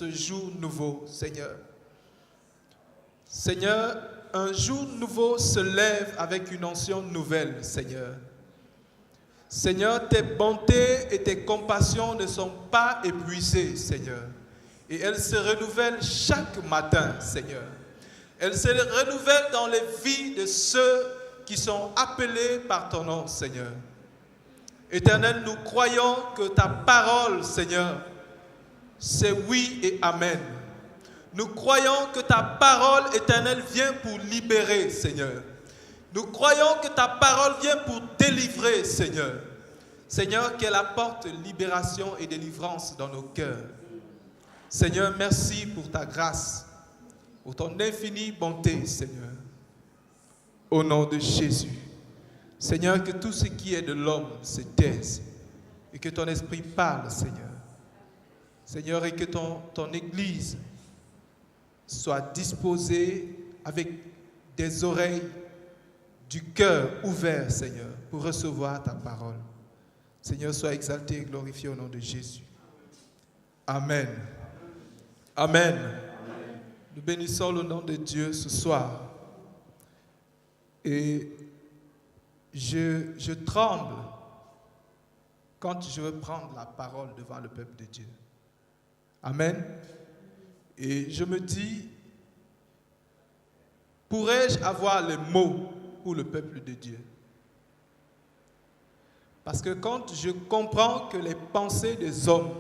ce jour nouveau, Seigneur. Seigneur, un jour nouveau se lève avec une onction nouvelle, Seigneur. Seigneur, tes bontés et tes compassions ne sont pas épuisées, Seigneur. Et elles se renouvellent chaque matin, Seigneur. Elles se renouvellent dans les vies de ceux qui sont appelés par ton nom, Seigneur. Éternel, nous croyons que ta parole, Seigneur, c'est oui et amen. Nous croyons que ta parole, éternelle, vient pour libérer, Seigneur. Nous croyons que ta parole vient pour délivrer, Seigneur. Seigneur, qu'elle apporte libération et délivrance dans nos cœurs. Seigneur, merci pour ta grâce, pour ton infinie bonté, Seigneur. Au nom de Jésus. Seigneur, que tout ce qui est de l'homme se taise et que ton esprit parle, Seigneur. Seigneur, et que ton Église soit disposée avec des oreilles, du cœur ouvert, Seigneur, pour recevoir ta parole. Seigneur, sois exalté et glorifié au nom de Jésus. Amen. Amen. Nous bénissons le nom de Dieu ce soir. Et je tremble quand je veux prendre la parole devant le peuple de Dieu. Amen. Et je me dis, pourrais-je avoir les mots pour le peuple de Dieu? Parce que quand je comprends que les pensées des hommes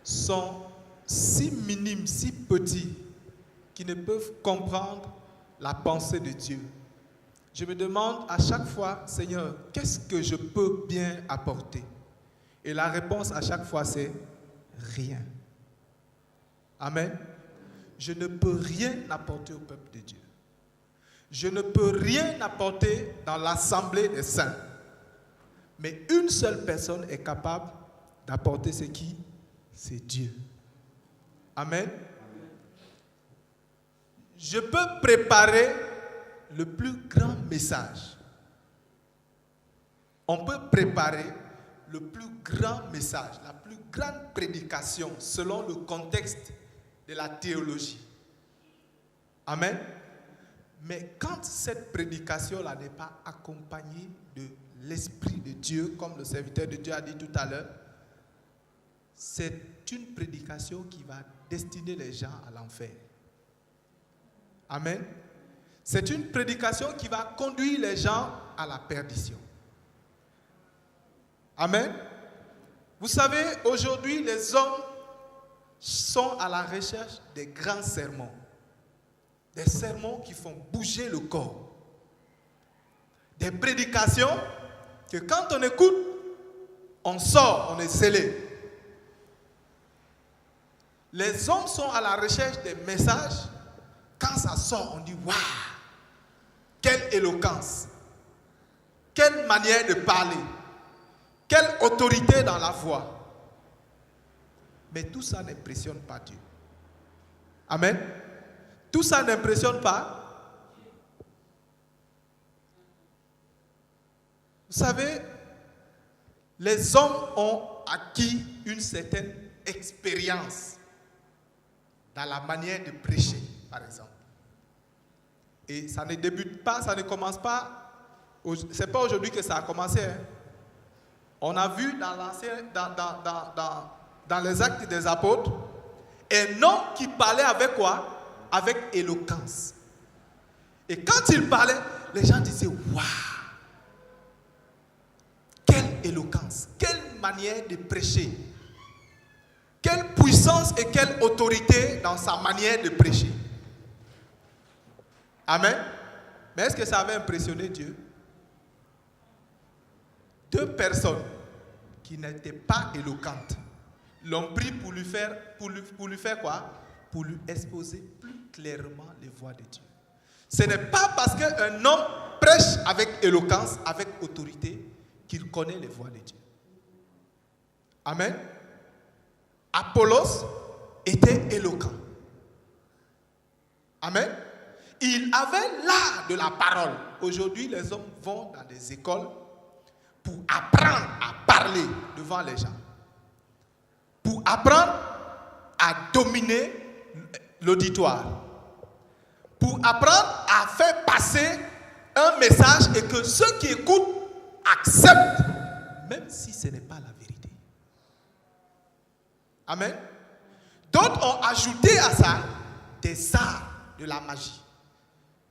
sont si minimes, si petits, qu'ils ne peuvent comprendre la pensée de Dieu, je me demande à chaque fois, Seigneur, qu'est-ce que je peux bien apporter? Et la réponse à chaque fois, c'est rien. Amen. Je ne peux rien apporter au peuple de Dieu. Je ne peux rien apporter dans l'assemblée des saints. Mais une seule personne est capable d'apporter ce qui? C'est Dieu. Amen. Je peux préparer le plus grand message. On peut préparer le plus grand message, la plus grande prédication selon le contexte de la théologie. Amen. Mais quand cette prédication-là n'est pas accompagnée de l'Esprit de Dieu, comme le serviteur de Dieu a dit tout à l'heure, c'est une prédication qui va destiner les gens à l'enfer. Amen. C'est une prédication qui va conduire les gens à la perdition. Amen. Vous savez, aujourd'hui, les hommes sont à la recherche des grands sermons. Des sermons qui font bouger le corps. Des prédications que quand on écoute, on sort, on est scellé. Les hommes sont à la recherche des messages. Quand ça sort, on dit « Waouh! Quelle éloquence! Quelle manière de parler! Quelle autorité dans la voix! » Mais tout ça n'impressionne pas Dieu. Amen. Tout ça n'impressionne pas. Vous savez, les hommes ont acquis une certaine expérience dans la manière de prêcher, par exemple. Et ça ne débute pas, ça ne commence pas. C'est pas aujourd'hui que ça a commencé. Hein. On a vu dans les Actes des Apôtres, un homme qui parlait avec quoi? Avec éloquence. Et quand il parlait, les gens disaient, waouh! Quelle éloquence! Quelle manière de prêcher! Quelle puissance et quelle autorité dans sa manière de prêcher! Amen. Mais est-ce que ça avait impressionné Dieu? Deux personnes qui n'étaient pas éloquentes l'ont pris pour lui faire quoi? Pour lui exposer plus clairement les voies de Dieu. Ce n'est pas parce qu'un homme prêche avec éloquence, avec autorité, qu'il connaît les voies de Dieu. Amen. Apollos était éloquent. Amen. Il avait l'art de la parole. Aujourd'hui, les hommes vont dans des écoles pour apprendre à parler devant les gens. Pour apprendre à dominer l'auditoire, pour apprendre à faire passer un message et que ceux qui écoutent acceptent, même si ce n'est pas la vérité. Amen. D'autres ont ajouté à ça des arts de la magie.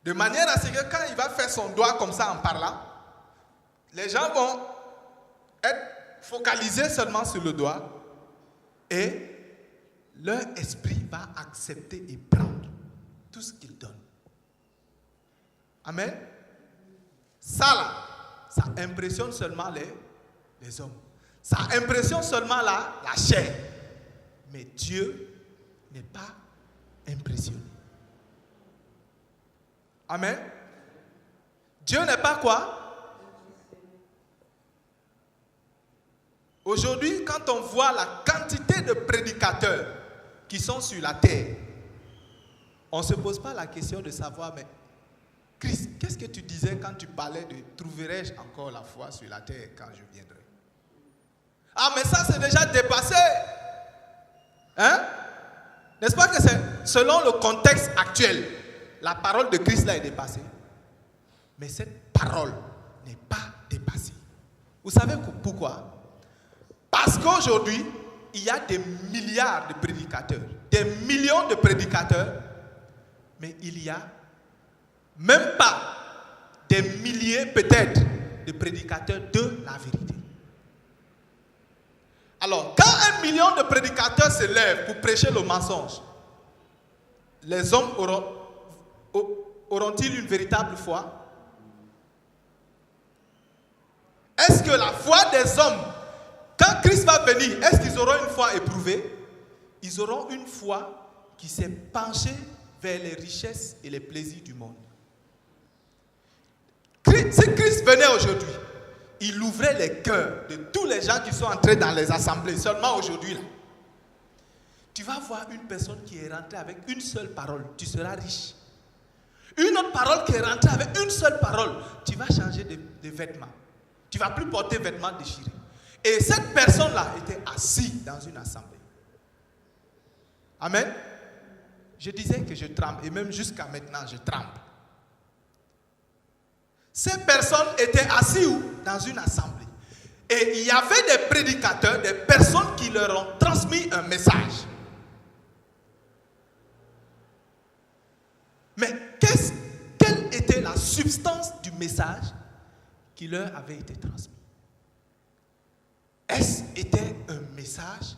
De manière à ce que quand il va faire son doigt comme ça en parlant, les gens vont être focalisés seulement sur le doigt et leur esprit va accepter et prendre tout ce qu'il donne. Amen. Ça là, ça impressionne seulement les hommes. Ça impressionne seulement la chair. Mais Dieu n'est pas impressionné. Amen. Dieu n'est pas quoi? Aujourd'hui, quand on voit la quantité de prédicateurs qui sont sur la terre, on ne se pose pas la question de savoir, mais Christ, qu'est-ce que tu disais quand tu parlais de trouverai-je encore la foi sur la terre quand je viendrai? Ah, mais ça c'est déjà dépassé. Hein? N'est-ce pas que c'est selon le contexte actuel, la parole de Christ là est dépassée? Mais cette parole n'est pas dépassée. Vous savez pourquoi? Parce qu'aujourd'hui, il y a des milliards de prédicateurs, des millions de prédicateurs, mais il y a même pas des milliers peut-être de prédicateurs de la vérité. Alors, quand 1 million de prédicateurs se lèvent pour prêcher le mensonge, les hommes auront-ils une véritable foi? Est-ce que la foi des hommes, quand Christ va venir, est-ce qu'ils auront une foi éprouvée? Ils auront une foi qui s'est penchée vers les richesses et les plaisirs du monde. Si Christ venait aujourd'hui, il ouvrait les cœurs de tous les gens qui sont entrés dans les assemblées. Seulement aujourd'hui, là, tu vas voir une personne qui est rentrée avec une seule parole, tu seras riche. Une autre parole qui est rentrée avec une seule parole, tu vas changer de vêtements. Tu ne vas plus porter vêtements déchirés. Et cette personne-là était assise dans une assemblée. Amen. Je disais que je tremble, et même jusqu'à maintenant, je tremble. Ces personnes étaient assises dans une assemblée. Et il y avait des prédicateurs, des personnes qui leur ont transmis un message. Mais quelle était la substance du message qui leur avait été transmis? Est-ce était un message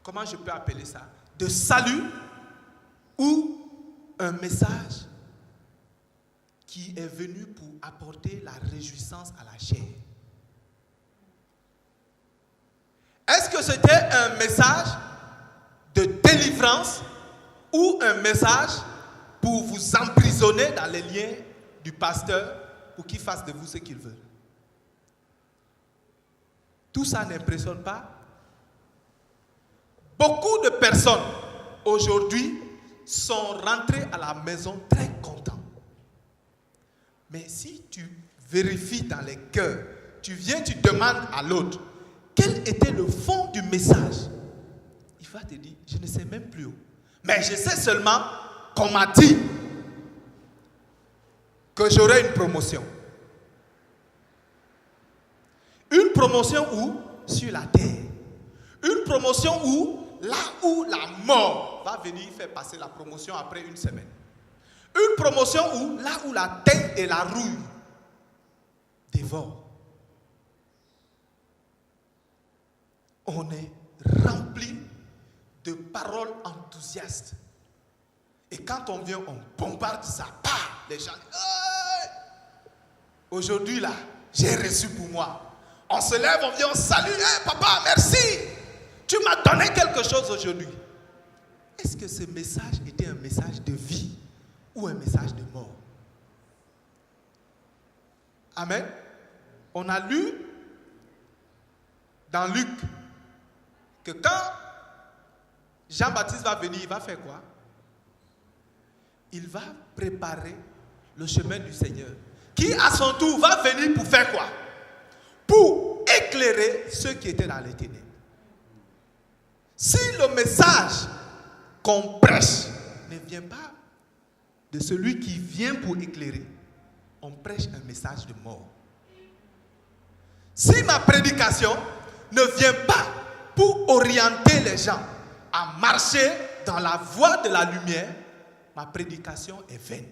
comment je peux appeler ça? De salut ou un message qui est venu pour apporter la réjouissance à la chair? Est-ce que c'était un message de délivrance ou un message pour vous emprisonner dans les liens du pasteur pour qu'il fasse de vous ce qu'il veut? Tout ça n'impressionne pas. Beaucoup de personnes aujourd'hui sont rentrées à la maison très contents. Mais si tu vérifies dans les cœurs, tu viens, tu demandes à l'autre, quel était le fond du message? Il va te dire, je ne sais même plus où. Mais je sais seulement qu'on m'a dit que j'aurais une promotion. Une promotion où? Sur la terre. Une promotion où? Là où la mort va venir faire passer la promotion après une semaine. Une promotion où? Là où la tête et la rouille dévorent. On est rempli de paroles enthousiastes. Et quand on vient, on bombarde ça. Bah, les gens disent, hey! Aujourd'hui là, j'ai reçu pour moi. On se lève, on vient, on salue. Hey, papa, merci. Tu m'as donné quelque chose aujourd'hui. Est-ce que ce message était un message de vie ou un message de mort? Amen. On a lu dans Luc que quand Jean-Baptiste va venir, il va faire quoi? Il va préparer le chemin du Seigneur. qui à son tour va venir pour faire quoi? Pour éclairer ceux qui étaient dans les ténèbres. Si le message qu'on prêche ne vient pas de celui qui vient pour éclairer, on prêche un message de mort. Si ma prédication ne vient pas pour orienter les gens à marcher dans la voie de la lumière, ma prédication est vaine.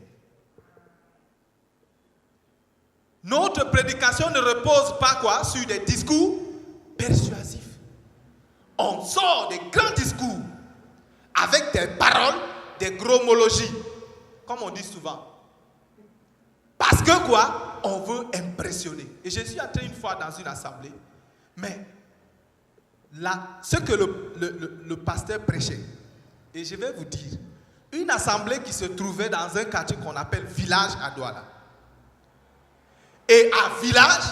Notre prédication ne repose pas quoi? Sur des discours persuasifs. On sort des grands discours avec des paroles, des grommologies, comme on dit souvent. Parce que quoi? On veut impressionner. Et je suis entré une fois dans une assemblée, mais là, ce que le pasteur prêchait, et je vais vous dire, une assemblée qui se trouvait dans un quartier qu'on appelle Village à Douala. Et à Village,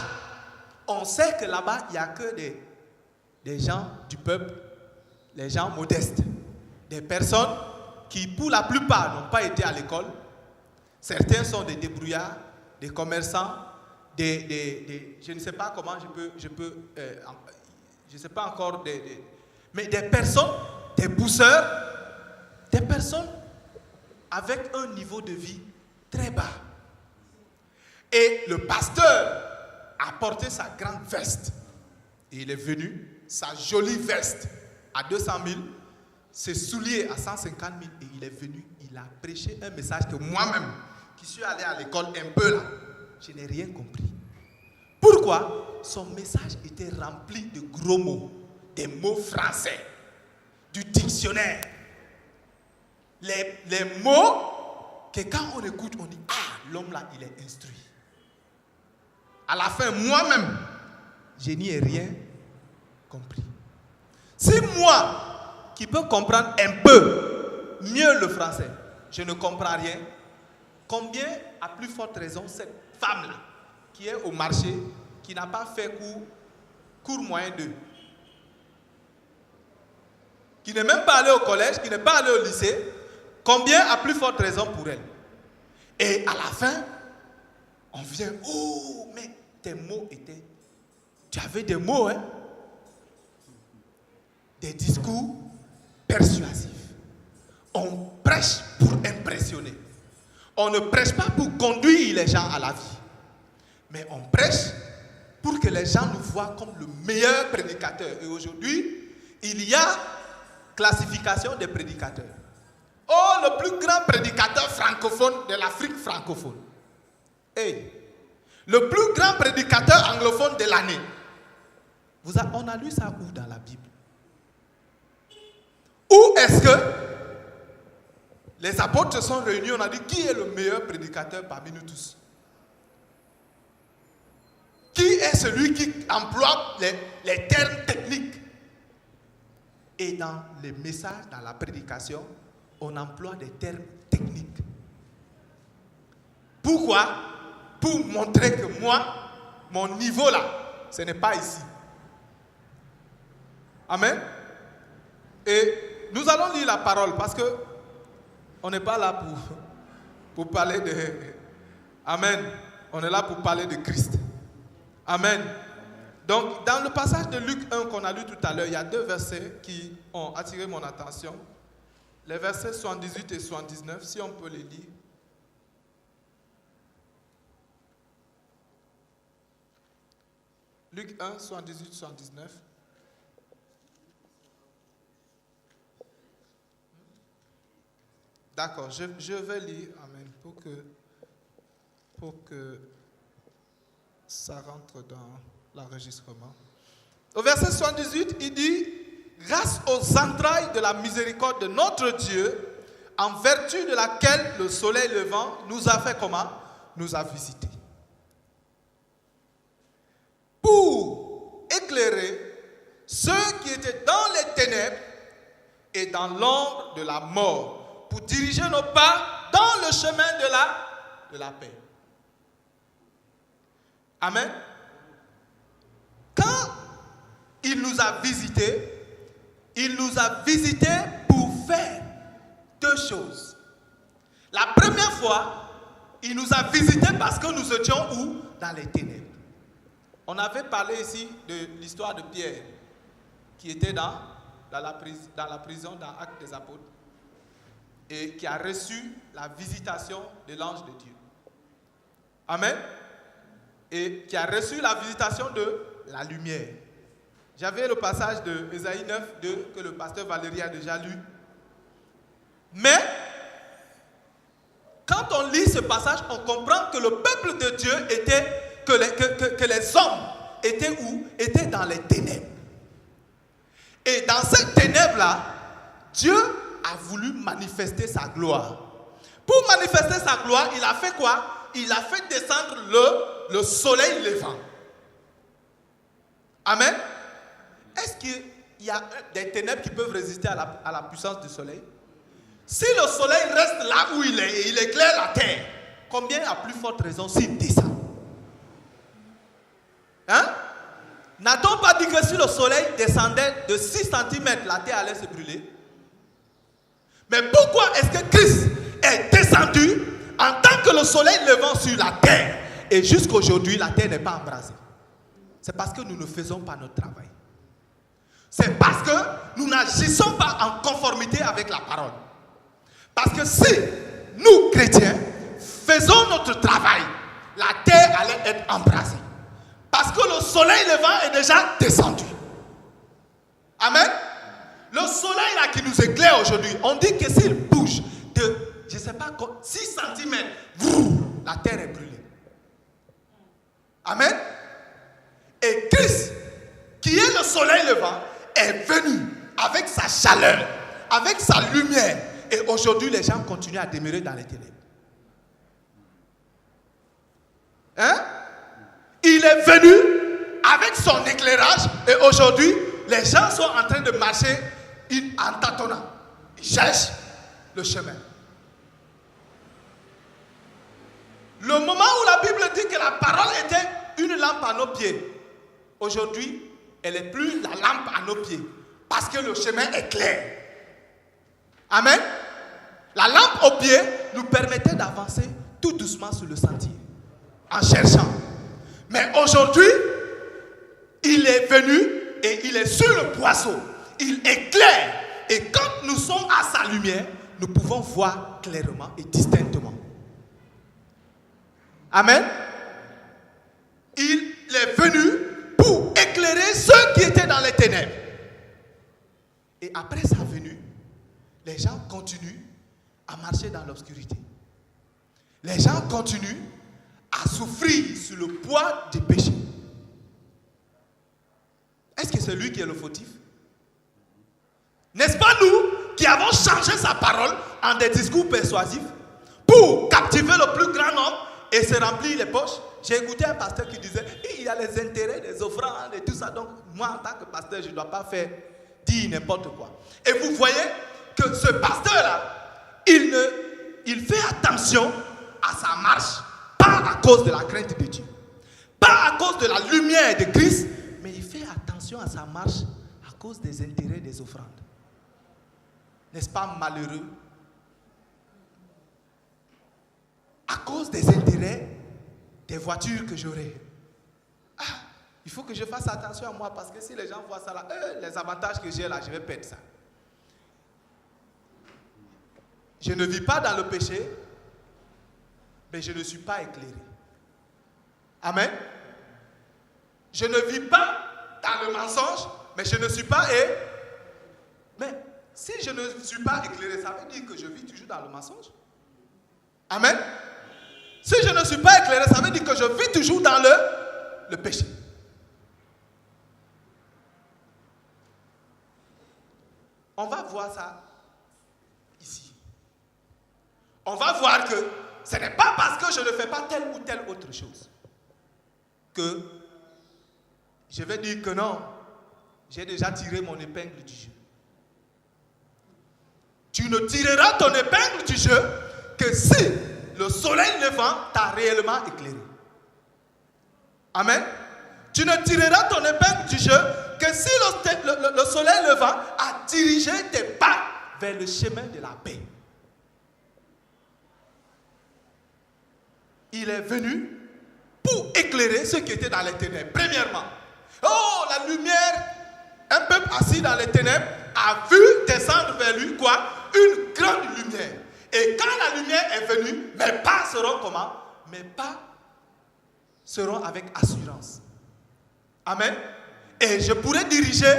on sait que là-bas, il n'y a que des gens du peuple, les gens modestes, des personnes qui, pour la plupart, n'ont pas été à l'école. Certains sont des débrouillards, des commerçants, je ne sais pas comment je ne sais pas encore, mais des personnes, des pousseurs, des personnes avec un niveau de vie très bas. Et le pasteur a porté sa grande veste. Et il est venu, sa jolie veste à 200 000, ses souliers à 150 000. Et il est venu, il a prêché un message que moi-même, qui suis allé à l'école un peu là, je n'ai rien compris. Pourquoi? Son message était rempli de gros mots, des mots français, du dictionnaire. Les mots que quand on écoute, on dit « Ah, l'homme là, il est instruit ». À la fin, moi-même, je n'y ai rien compris. Si moi, qui peux comprendre un peu mieux le français, je ne comprends rien, combien, à plus forte raison, cette femme-là, qui est au marché, qui n'a pas fait cours moyen 2, qui n'est même pas allée au collège, qui n'est pas allée au lycée, combien, à plus forte raison pour elle? Et à la fin, on vient, oh, mais tes mots étaient... Tu avais des mots, hein? Des discours persuasifs. On prêche pour impressionner. On ne prêche pas pour conduire les gens à la vie. Mais on prêche pour que les gens nous voient comme le meilleur prédicateur. Et aujourd'hui, il y a classification des prédicateurs. Oh, le plus grand prédicateur francophone de l'Afrique francophone. Hey, le plus grand prédicateur anglophone de l'année. On a lu ça où dans la Bible? Où est-ce que les apôtres se sont réunis? On a dit qui est le meilleur prédicateur parmi nous tous? Qui est celui qui emploie les termes techniques? Et dans les messages, dans la prédication, on emploie des termes techniques. Pourquoi? Pour montrer que moi, mon niveau là, ce n'est pas ici. Amen. Et nous allons lire la parole parce que on n'est pas là pour parler de... Amen. On est là pour parler de Christ. Amen. Donc, dans le passage de Luc 1 qu'on a lu tout à l'heure, il y a deux versets qui ont attiré mon attention. Les versets 78 et 79, si on peut les lire. Luc 1, 78, 79. D'accord, je vais lire, amen, pour que ça rentre dans l'enregistrement. Au verset 78, il dit « Grâce aux entrailles de la miséricorde de notre Dieu, en vertu de laquelle le soleil levant nous a fait comment? Nous a visités. Pour éclairer ceux qui étaient dans les ténèbres et dans l'ombre de la mort, pour diriger nos pas dans le chemin de la paix. » Amen. Quand il nous a visités pour faire deux choses. La première fois, Il nous a visités parce que nous étions où? Dans les ténèbres. On avait parlé ici de l'histoire de Pierre, qui était dans la prison dans Actes des Apôtres, et qui a reçu la visitation de l'ange de Dieu. Amen. Et qui a reçu la visitation de la lumière. J'avais le passage de Ésaïe 9, 2, que le pasteur Valérie a déjà lu. Mais, quand on lit ce passage, on comprend que le peuple de Dieu était, que les hommes étaient où? Étaient dans les ténèbres. Et dans ces ténèbres-là, Dieu a voulu manifester sa gloire. Pour manifester sa gloire, il a fait quoi? Il a fait descendre le soleil levant. Amen. Est-ce qu'il y a des ténèbres qui peuvent résister à la puissance du soleil? Si le soleil reste là où il est et il éclaire la terre, combien à plus forte raison s'il descend? Hein? N'a-t-on pas dit que si le soleil descendait de 6 cm, la terre allait se brûler? Mais pourquoi est-ce que Christ est descendu en tant que le soleil levant sur la terre et jusqu'à aujourd'hui la terre n'est pas embrasée? C'est parce que nous ne faisons pas notre travail. C'est parce que nous n'agissons pas en conformité avec la parole. Parce que si nous, chrétiens, faisons notre travail, la terre allait être embrasée. Parce que le soleil levant est déjà descendu. Amen. Le soleil là qui nous éclaire aujourd'hui, on dit que s'il bouge de, je ne sais pas, 6 cm, la terre est brûlée. Amen. Et Christ, qui est le soleil levant, est venu avec sa chaleur, avec sa lumière. Et aujourd'hui, les gens continuent à demeurer dans les ténèbres. Hein? Il est venu avec son éclairage et aujourd'hui, les gens sont en train de marcher en tâtonnant. Ils cherchent le chemin. Le moment où la Bible dit que la parole était une lampe à nos pieds, aujourd'hui, elle n'est plus la lampe à nos pieds parce que le chemin est clair. Amen. La lampe au pied nous permettait d'avancer tout doucement sur le sentier en cherchant. Mais aujourd'hui, il est venu et il est sur le poisson. Il éclaire. Et quand nous sommes à sa lumière, nous pouvons voir clairement et distinctement. Amen. Il est venu pour éclairer ceux qui étaient dans les ténèbres. Et après sa venue, les gens continuent à marcher dans l'obscurité. Les gens continuent à souffrir sous le poids du péché. Est-ce que c'est lui qui est le fautif? N'est-ce pas nous qui avons changé sa parole en des discours persuasifs pour captiver le plus grand nombre et se remplir les poches? J'ai écouté un pasteur qui disait il y a les intérêts des offrandes et tout ça, donc moi en tant que pasteur je ne dois pas dire n'importe quoi. Et vous voyez que ce pasteur-là, il fait attention à sa marche, pas à cause de la crainte de Dieu, pas à cause de la lumière de Christ, mais il fait attention à sa marche à cause des intérêts des offrandes. N'est-ce pas malheureux? À cause des intérêts des voitures que j'aurai. Il faut que je fasse attention à moi parce que si les gens voient ça là, les avantages que j'ai là, je vais perdre ça. Je ne vis pas dans le péché, mais je ne suis pas éclairé. Amen. Je ne vis pas dans le mensonge, mais je ne suis pas Mais si je ne suis pas éclairé, ça veut dire que je vis toujours dans le mensonge. Amen. Si je ne suis pas éclairé, ça veut dire que je vis toujours dans le péché. On va voir ça ici. On va voir que ce n'est pas parce que je ne fais pas telle ou telle autre chose que je vais dire que non, j'ai déjà tiré mon épingle du jeu. Tu ne tireras ton épingle du jeu que si le soleil levant t'a réellement éclairé. Amen. Tu ne tireras ton épingle du jeu que si le soleil levant a dirigé tes pas vers le chemin de la paix. il est venu pour éclairer ceux qui étaient dans les ténèbres. Premièrement, oh, la lumière, un peuple assis dans les ténèbres a vu descendre vers lui quoi? Une grande lumière. Et quand la lumière est venue, mes pas seront comment? Mes pas seront avec assurance. Amen. Et je pourrai diriger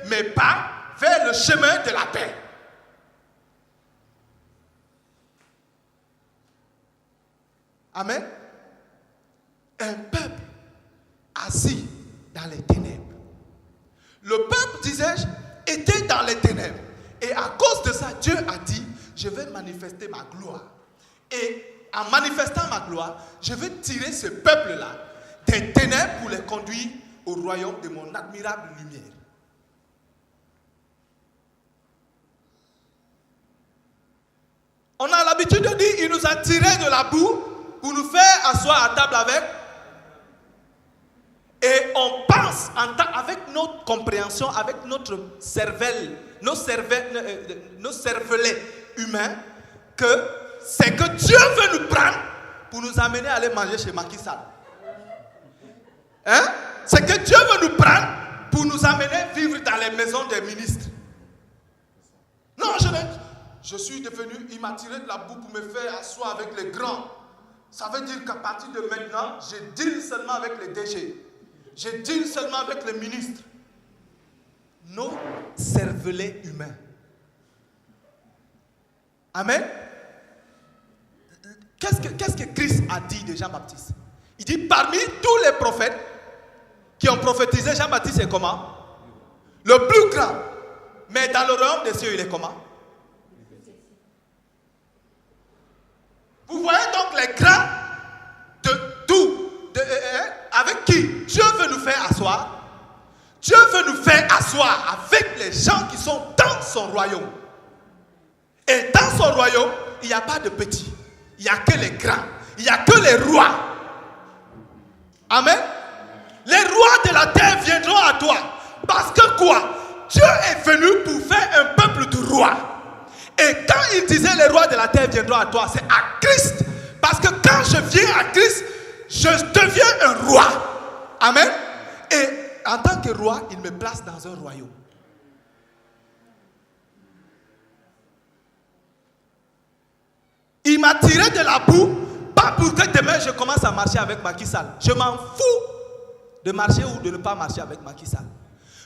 mes pas vers le chemin de la paix. Amen. Un peuple assis dans les ténèbres. Le peuple, disais-je, était dans les ténèbres. Et à cause de ça, Dieu a dit, je vais manifester ma gloire. Et en manifestant ma gloire, je vais tirer ce peuple-là des ténèbres pour les conduire au royaume de mon admirable lumière. On a l'habitude de dire, il nous a tirés de la boue pour nous faire asseoir à table avec. Et on pense avec notre compréhension, avec notre cervelle, nos cervelets humains, que c'est que Dieu veut nous prendre pour nous amener à aller manger chez Macky Sall. Hein? C'est que Dieu veut nous prendre pour nous amener vivre dans les maisons des ministres. Non, je suis devenu, il m'a tiré de la boue pour me faire asseoir avec les grands. Ça veut dire qu'à partir de maintenant, je deal seulement avec les DG. Je deal seulement avec les ministres. Nos cervelets humains. Amen. Qu'est-ce que Christ a dit de Jean-Baptiste? Il dit, parmi tous les prophètes qui ont prophétisé, Jean-Baptiste est comment? Le plus grand. Mais dans le royaume des cieux, il est comment? Vous voyez donc les grands de tout, avec qui Dieu veut nous faire asseoir. Dieu veut nous faire asseoir avec les gens qui sont dans son royaume. Et dans son royaume, il n'y a pas de petits. Il n'y a que les grands. Il n'y a que les rois. Amen. Les rois de la terre viendront à toi. Parce que quoi? Dieu est venu pour faire un peuple de rois. Et quand il disait les rois de la terre viendront à toi, c'est à Christ. Parce que quand je viens à Christ, je deviens un roi. Amen. Et en tant que roi, il me place dans un royaume. Il m'a tiré de la boue, pas pour que demain je commence à marcher avec Macky Sall. Je m'en fous de marcher ou de ne pas marcher avec Macky Sall.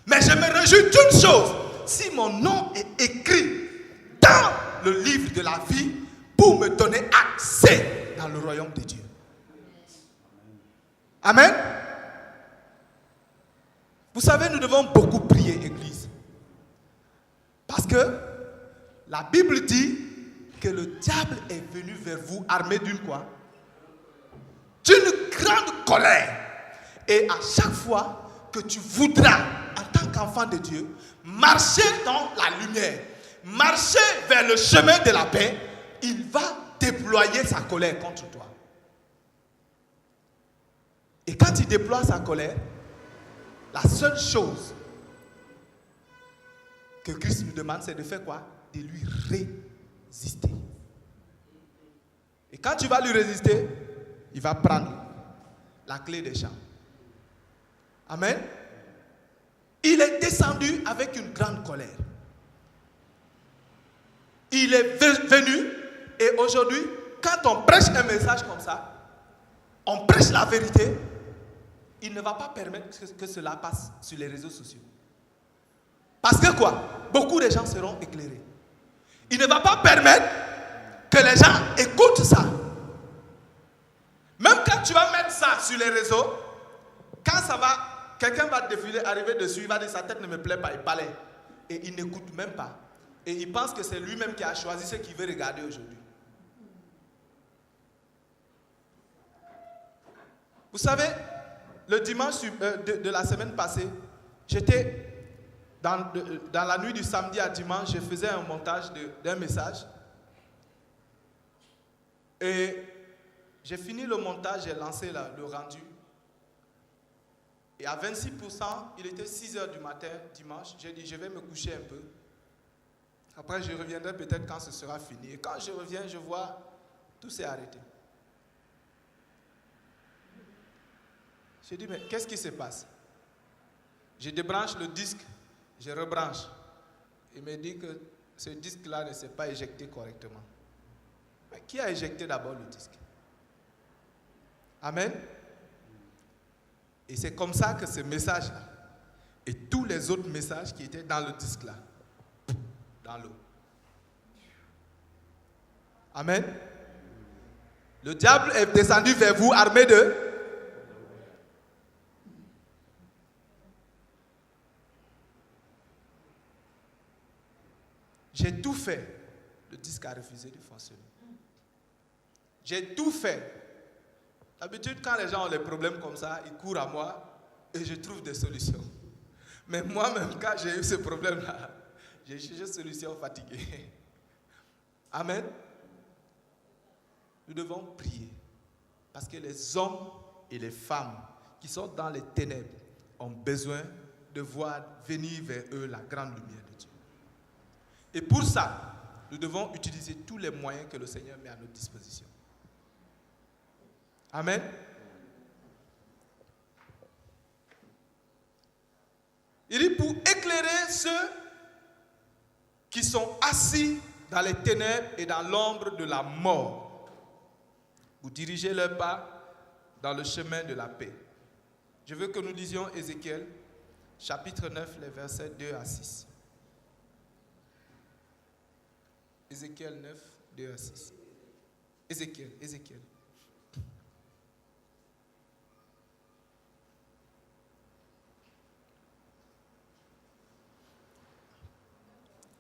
Mais je me réjouis d'une chose. Si mon nom est écrit dans le livre de la vie pour me donner accès dans le royaume de Dieu. Amen. Vous savez, nous devons beaucoup prier, Église. Parce que la Bible dit que le diable est venu vers vous armé d'une quoi? D'une grande colère. Et à chaque fois que tu voudras, en tant qu'enfant de Dieu, marcher dans la lumière, marcher vers le chemin de la paix, il va déployer sa colère contre toi. Et quand il déploie sa colère, la seule chose que Christ nous demande, c'est de faire quoi? De lui résister. Et quand tu vas lui résister, il va prendre la clé des champs. Amen. Il est descendu avec une grande colère. Il est venu et aujourd'hui, quand on prêche un message comme ça, on prêche la vérité, il ne va pas permettre que cela passe sur les réseaux sociaux. Parce que quoi? Beaucoup de gens seront éclairés. Il ne va pas permettre que les gens écoutent ça. Même quand tu vas mettre ça sur les réseaux, quand ça va, quelqu'un va défiler, arriver dessus, il va dire sa tête ne me plaît pas, il parlait. Et il n'écoute même pas. Et il pense que c'est lui-même qui a choisi ce qu'il veut regarder aujourd'hui. Vous savez, le dimanche de la semaine passée, j'étais dans la nuit du samedi à dimanche, je faisais un montage d'un message. Et j'ai fini le montage, j'ai lancé le rendu. Et à 26%, il était 6h du matin, dimanche. J'ai dit, je vais me coucher un peu. Après, je reviendrai peut-être quand ce sera fini. Et quand je reviens, je vois, tout s'est arrêté. J'ai dit, mais qu'est-ce qui se passe? Je débranche le disque, je rebranche. Il me dit que ce disque-là ne s'est pas éjecté correctement. Mais qui a éjecté d'abord le disque? Amen. Et c'est comme ça que ce message-là et tous les autres messages qui étaient dans le disque-là, dans l'eau. Amen. Le diable est descendu vers vous armé de... J'ai tout fait. Le disque a refusé de fonctionner. J'ai tout fait. D'habitude, quand les gens ont des problèmes comme ça, ils courent à moi et je trouve des solutions. Mais moi-même, quand j'ai eu ce problème-là, j'ai cherché une solution fatiguée. Amen. Nous devons prier. Parce que les hommes et les femmes qui sont dans les ténèbres ont besoin de voir venir vers eux la grande lumière de Dieu. Et pour ça, nous devons utiliser tous les moyens que le Seigneur met à notre disposition. Amen. Il dit pour éclairer ceux qui sont assis dans les ténèbres et dans l'ombre de la mort. Vous dirigez leurs pas dans le chemin de la paix. Je veux que nous lisions Ézéchiel, chapitre 9, les versets 2 à 6. Ézéchiel 9, 2 à 6. Ézéchiel.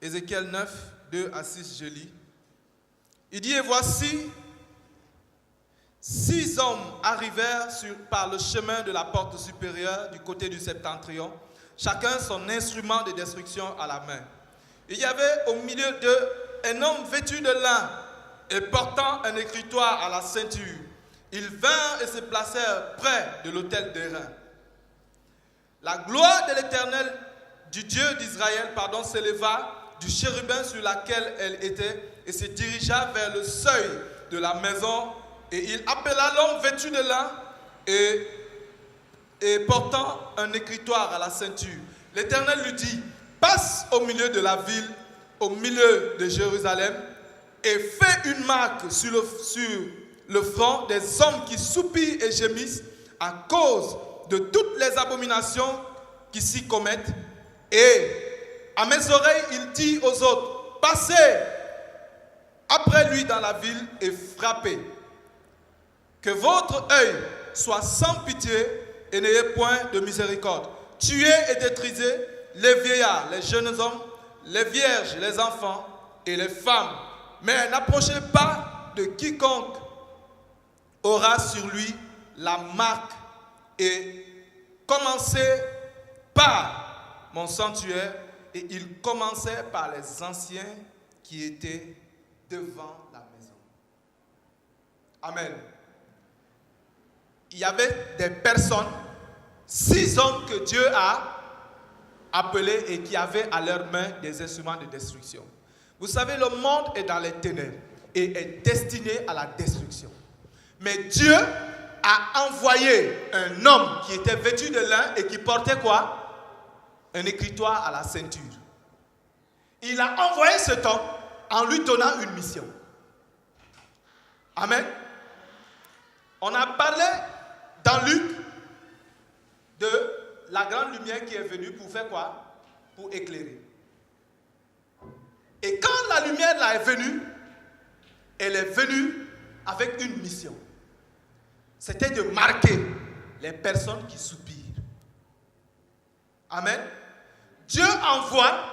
Ézéchiel 9, 2 à 6, je lis. Il dit, et voici, 6 hommes arrivèrent par le chemin de la porte supérieure du côté du septentrion, chacun son instrument de destruction à la main. Il y avait au milieu d'eux un homme vêtu de lin et portant un écritoire à la ceinture. Ils vinrent et se placèrent près de l'autel d'airain. La gloire de l'Éternel, du Dieu d'Israël, s'éleva du chérubin sur laquelle elle était et se dirigea vers le seuil de la maison. Et il appela l'homme vêtu de lin et portant un écritoire à la ceinture. L'Éternel lui dit, passe au milieu de la ville, au milieu de Jérusalem, et fais une marque sur le front des hommes qui soupirent et gémissent à cause de toutes les abominations qui s'y commettent. Et à mes oreilles, il dit aux autres, passez après lui dans la ville et frappez. Que votre œil soit sans pitié et n'ayez point de miséricorde. Tuez et détruisez les vieillards, les jeunes hommes, les vierges, les enfants et les femmes. Mais n'approchez pas de quiconque aura sur lui la marque et commencez par mon sanctuaire. Et il commençait par les anciens qui étaient devant la maison. Amen. Il y avait des personnes, 6 hommes que Dieu a appelés et qui avaient à leurs mains des instruments de destruction. Vous savez, le monde est dans les ténèbres et est destiné à la destruction. Mais Dieu a envoyé un homme qui était vêtu de lin et qui portait quoi? Un écritoire à la ceinture. Il a envoyé cet homme en lui donnant une mission. Amen. On a parlé dans Luc de la grande lumière qui est venue pour faire quoi? Pour éclairer. Et quand la lumière là est venue, elle est venue avec une mission. C'était de marquer les personnes qui soupirent. Amen. Dieu envoie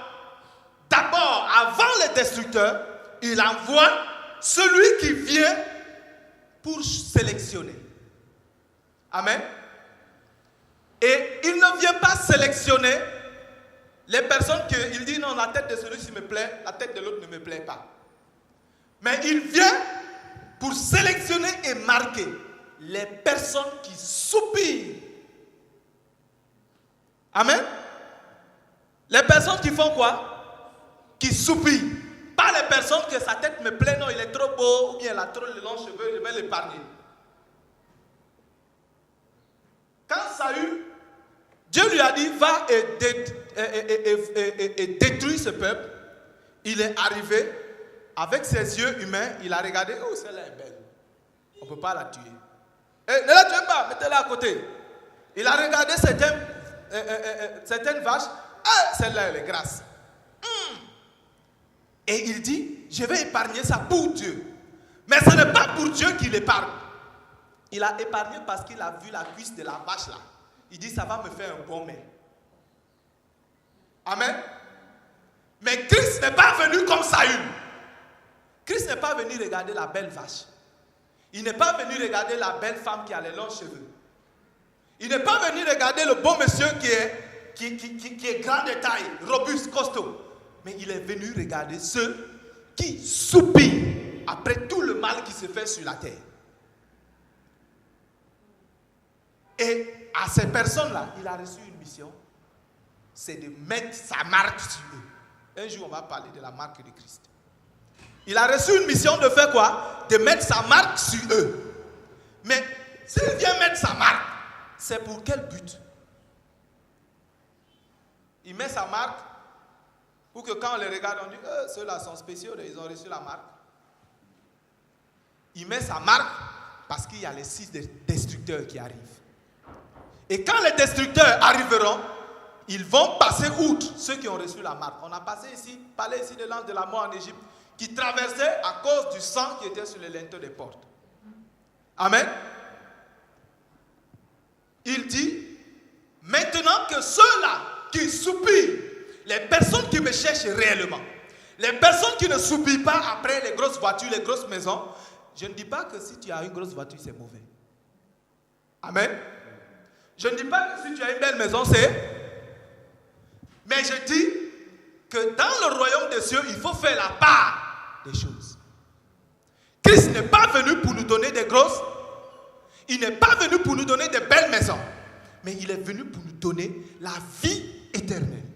d'abord, avant les destructeurs, il envoie celui qui vient pour sélectionner. Amen. Et il ne vient pas sélectionner les personnes qu'il dit non, la tête de celui-ci me plaît, la tête de l'autre ne me plaît pas. Mais il vient pour sélectionner et marquer les personnes qui soupirent. Amen. Les personnes qui font quoi? Qui soupirent. Pas les personnes que sa tête me plaît, non, il est trop beau, ou bien il a trop de longs cheveux, je vais l'épargner. quand Saül, Dieu lui a dit, va et détruis ce peuple, il est arrivé, avec ses yeux humains, il a regardé, oh, celle-là est belle, on ne peut pas la tuer. Ne la tuez pas, mettez-la à côté. Il a regardé certaines vaches, ah, celle-là elle est grasse. Et il dit, je vais épargner ça pour Dieu. Mais ce n'est pas pour Dieu qu'il épargne. Il a épargné parce qu'il a vu la cuisse de la vache là. Il dit, ça va me faire un bon mets. Amen. Mais Christ n'est pas venu comme Saül. Christ n'est pas venu regarder la belle vache. Il n'est pas venu regarder la belle femme qui a les longs cheveux. Il n'est pas venu regarder le beau monsieur qui est grand de taille, robuste, costaud. Mais il est venu regarder ceux qui soupirent après tout le mal qui se fait sur la terre. Et à ces personnes-là, il a reçu une mission. C'est de mettre sa marque sur eux. Un jour, on va parler de la marque de Christ. Il a reçu une mission de faire quoi? De mettre sa marque sur eux. Mais s'il vient mettre sa marque, c'est pour quel but? Il met sa marque pour que quand on les regarde, on dit ceux-là sont spéciaux, ils ont reçu la marque. Il met sa marque parce qu'il y a les 6 destructeurs qui arrivent. Et quand les destructeurs arriveront, ils vont passer outre ceux qui ont reçu la marque. On a parlé ici de l'ange de la mort en Égypte qui traversait à cause du sang qui était sur les linteaux des portes. Amen. Il dit, maintenant que ceux-là qui soupirent, les personnes qui me cherchent réellement, les personnes qui ne soupirent pas après les grosses voitures, les grosses maisons, je ne dis pas que si tu as une grosse voiture, c'est mauvais. Amen. Je ne dis pas que si tu as une belle maison, c'est... Mais je dis que dans le royaume des cieux, il faut faire la part des choses. Christ n'est pas venu pour nous donner des grosses. Il n'est pas venu pour nous donner des belles maisons. Mais il est venu pour nous donner la vie éternelle.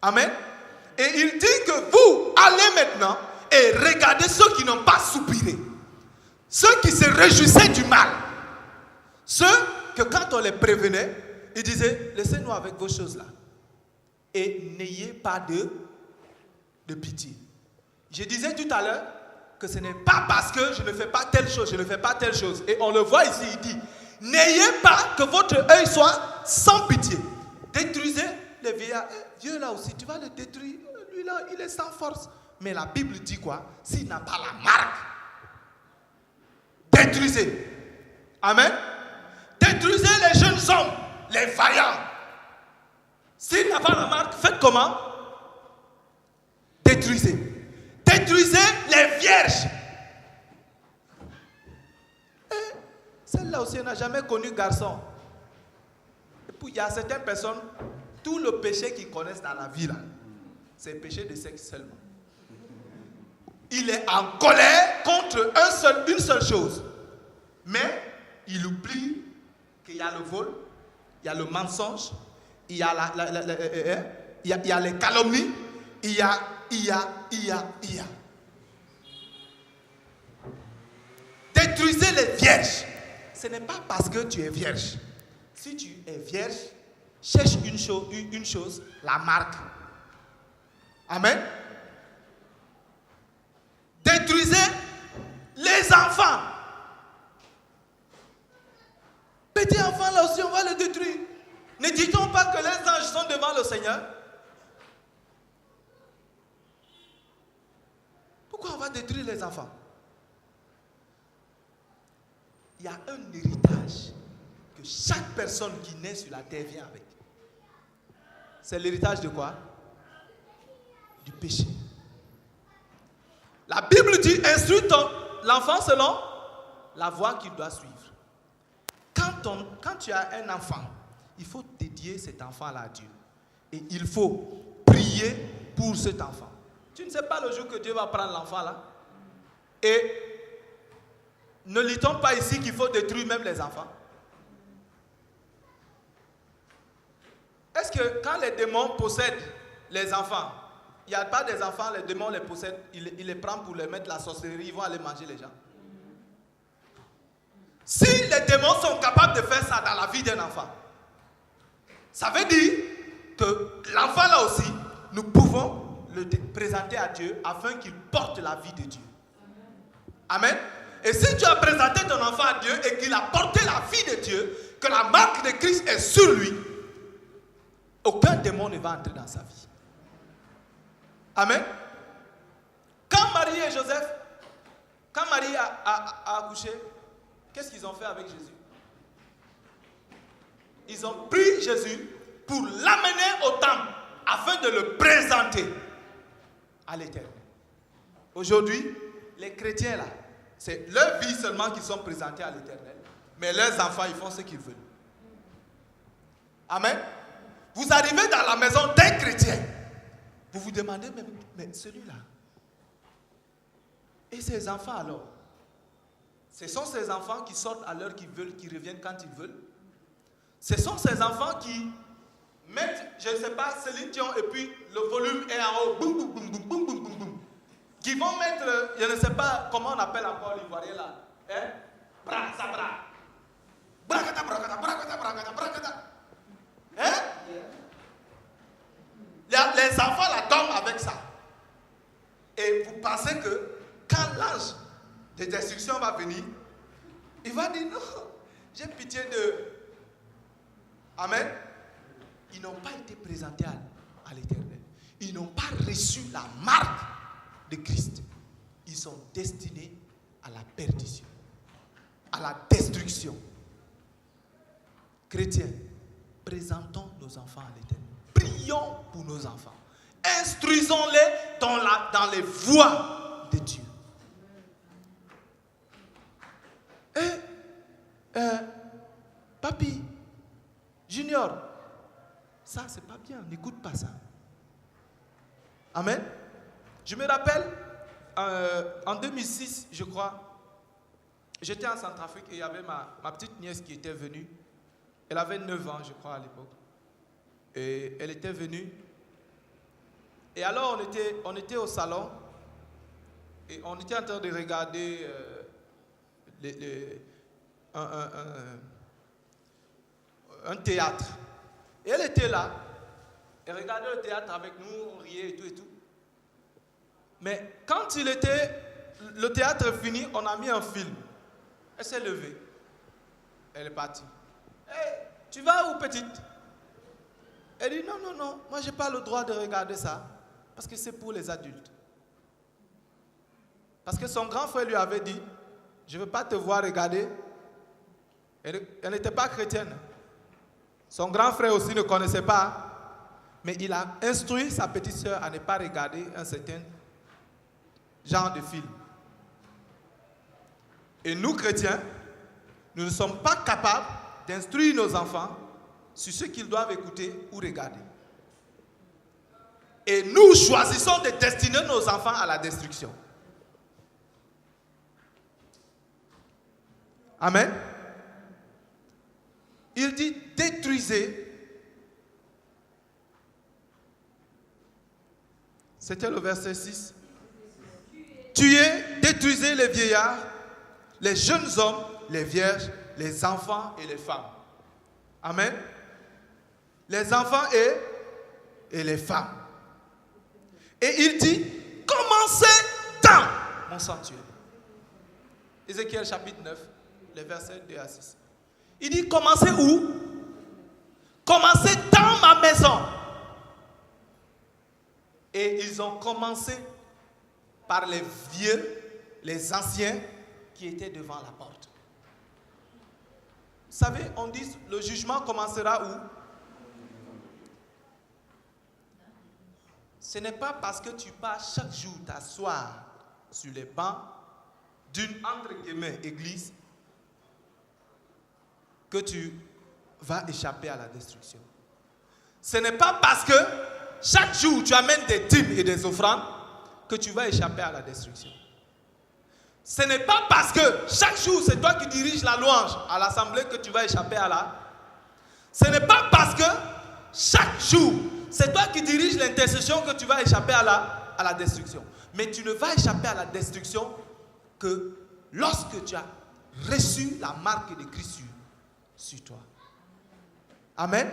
Amen. Et il dit que vous allez maintenant et regardez ceux qui n'ont pas soupiré. Ceux qui se réjouissaient du mal. Ceux que quand on les prévenait, ils disaient, laissez-nous avec vos choses là. Et n'ayez pas de pitié. Je disais tout à l'heure que ce n'est pas parce que je ne fais pas telle chose, je ne fais pas telle chose. Et on le voit ici, il dit, n'ayez pas que votre œil soit sans pitié. Détruisez les vieillards. Dieu là aussi, tu vas le détruire. Lui là, il est sans force. Mais la Bible dit quoi? S'il n'a pas la marque, détruisez. Amen. Détruisez les jeunes hommes, les vaillants. S'il n'a pas la marque, faites comment? Détruisez. Détruisez les vierges. Et celle-là aussi, elle n'a jamais connu garçon. Et puis il y a certaines personnes, tout le péché qu'ils connaissent dans la vie, là, c'est le péché de sexe seulement. Il est en colère contre une seule chose. Mais il oublie qu'il y a le vol, il y a le mensonge, il y a, il y a les calomnies, il y a. Détruisez les vierges. Ce n'est pas parce que tu es vierge. Si tu es vierge, cherche une chose, la marque. Amen. Détruisez les enfants. Petits enfants là aussi, on va les détruire. Ne dit-on pas que les anges sont devant le Seigneur? Pourquoi on va détruire les enfants? Il y a un héritage que chaque personne qui naît sur la terre vient avec. C'est l'héritage de quoi? Du péché. La Bible dit, instruis l'enfant selon la voie qu'il doit suivre. Quand tu as un enfant, il faut dédier cet enfant-là à Dieu. Et il faut prier pour cet enfant. Tu ne sais pas le jour que Dieu va prendre l'enfant là? Et ne lit-on pas ici qu'il faut détruire même les enfants? Est-ce que quand les démons possèdent les enfants, il n'y a pas des enfants, les démons les possèdent, ils les prennent pour les mettre la sorcellerie, ils vont aller manger les gens? Si les démons sont capables de faire ça dans la vie d'un enfant, ça veut dire que l'enfant là aussi, nous pouvons le présenter à Dieu afin qu'il porte la vie de Dieu. Amen. Et si tu as présenté ton enfant à Dieu et qu'il a porté la vie de Dieu, que la marque de Christ est sur lui, aucun démon ne va entrer dans sa vie. Amen. Quand Marie et Joseph, quand Marie a accouché, qu'est-ce qu'ils ont fait avec Jésus? Ils ont pris Jésus pour l'amener au temple afin de le présenter à l'Éternel. Aujourd'hui, les chrétiens là, c'est leur vie seulement qui sont présentés à l'Éternel, mais leurs enfants, ils font ce qu'ils veulent. Amen. Vous arrivez dans la maison d'un chrétien, vous vous demandez, mais celui-là, et ses enfants alors? Ce sont ces enfants qui sortent à l'heure qu'ils veulent, qui reviennent quand ils veulent. Ce sont ces enfants qui mettent, je ne sais pas, Céline Dion, et puis le volume est en haut, boum, boum, boum, boum, boum, boum, boum, boum. Qui vont mettre, je ne sais pas comment on appelle encore l'ivoirien là, hein? Bra, ça, bra. Bracata, bracata, bracata, bracata, bracata. Hein? Les enfants là tombent avec ça. Et vous pensez que quand l'ange de destruction va venir, il va dire non, j'ai pitié de... Amen. Ils n'ont pas été présentés à l'Éternel. Ils n'ont pas reçu la marque de Christ. Ils sont destinés à la perdition, à la destruction. Chrétiens, présentons nos enfants à l'Éternel. Prions pour nos enfants. Instruisons-les dans les voies de Dieu. Papi, Junior, ça c'est pas bien, n'écoute pas ça. Amen. Je me rappelle, en 2006, je crois, j'étais en Centrafrique et il y avait ma petite nièce qui était venue. Elle avait 9 ans, je crois, à l'époque. Et elle était venue. Et alors, on était au salon et on était en train de regarder un théâtre. Et elle était là. Elle regardait le théâtre avec nous, on riait et tout et tout. Mais quand le théâtre est fini, on a mis un film. Elle s'est levée. Elle est partie. Hey, tu vas où, petite? Elle dit non, moi je n'ai pas le droit de regarder ça. Parce que c'est pour les adultes. Parce que son grand frère lui avait dit, je ne veux pas te voir regarder. Elle n'était pas chrétienne. Son grand frère aussi ne connaissait pas. Mais il a instruit sa petite sœur à ne pas regarder un certain genre de film. Et nous, chrétiens, nous ne sommes pas capables d'instruire nos enfants sur ce qu'ils doivent écouter ou regarder. Et nous choisissons de destiner nos enfants à la destruction. Amen. Il dit détruisez. C'était le verset 6. Tuez, détruisez les vieillards, les jeunes hommes, les vierges, les enfants et les femmes. Amen. Les enfants et les femmes. Et il dit, commencez dans mon sanctuaire. Ézéchiel chapitre 9, les versets 2 à 6. Il dit, commencez où? Commencez dans ma maison. Et ils ont commencé par les vieux, les anciens qui étaient devant la porte. Vous savez, on dit, le jugement commencera où? Ce n'est pas parce que tu pars chaque jour t'asseoir sur les bancs d'une, entre guillemets, église que tu vas échapper à la destruction. Ce n'est pas parce que chaque jour tu amènes des dîmes et des offrandes que tu vas échapper à la destruction. Ce n'est pas parce que chaque jour c'est toi qui diriges la louange à l'assemblée que tu vas échapper à la... Ce n'est pas parce que chaque jour c'est toi qui diriges l'intercession que tu vas échapper à la destruction. Mais tu ne vas échapper à la destruction que lorsque tu as reçu la marque de Christ sur toi. Amen.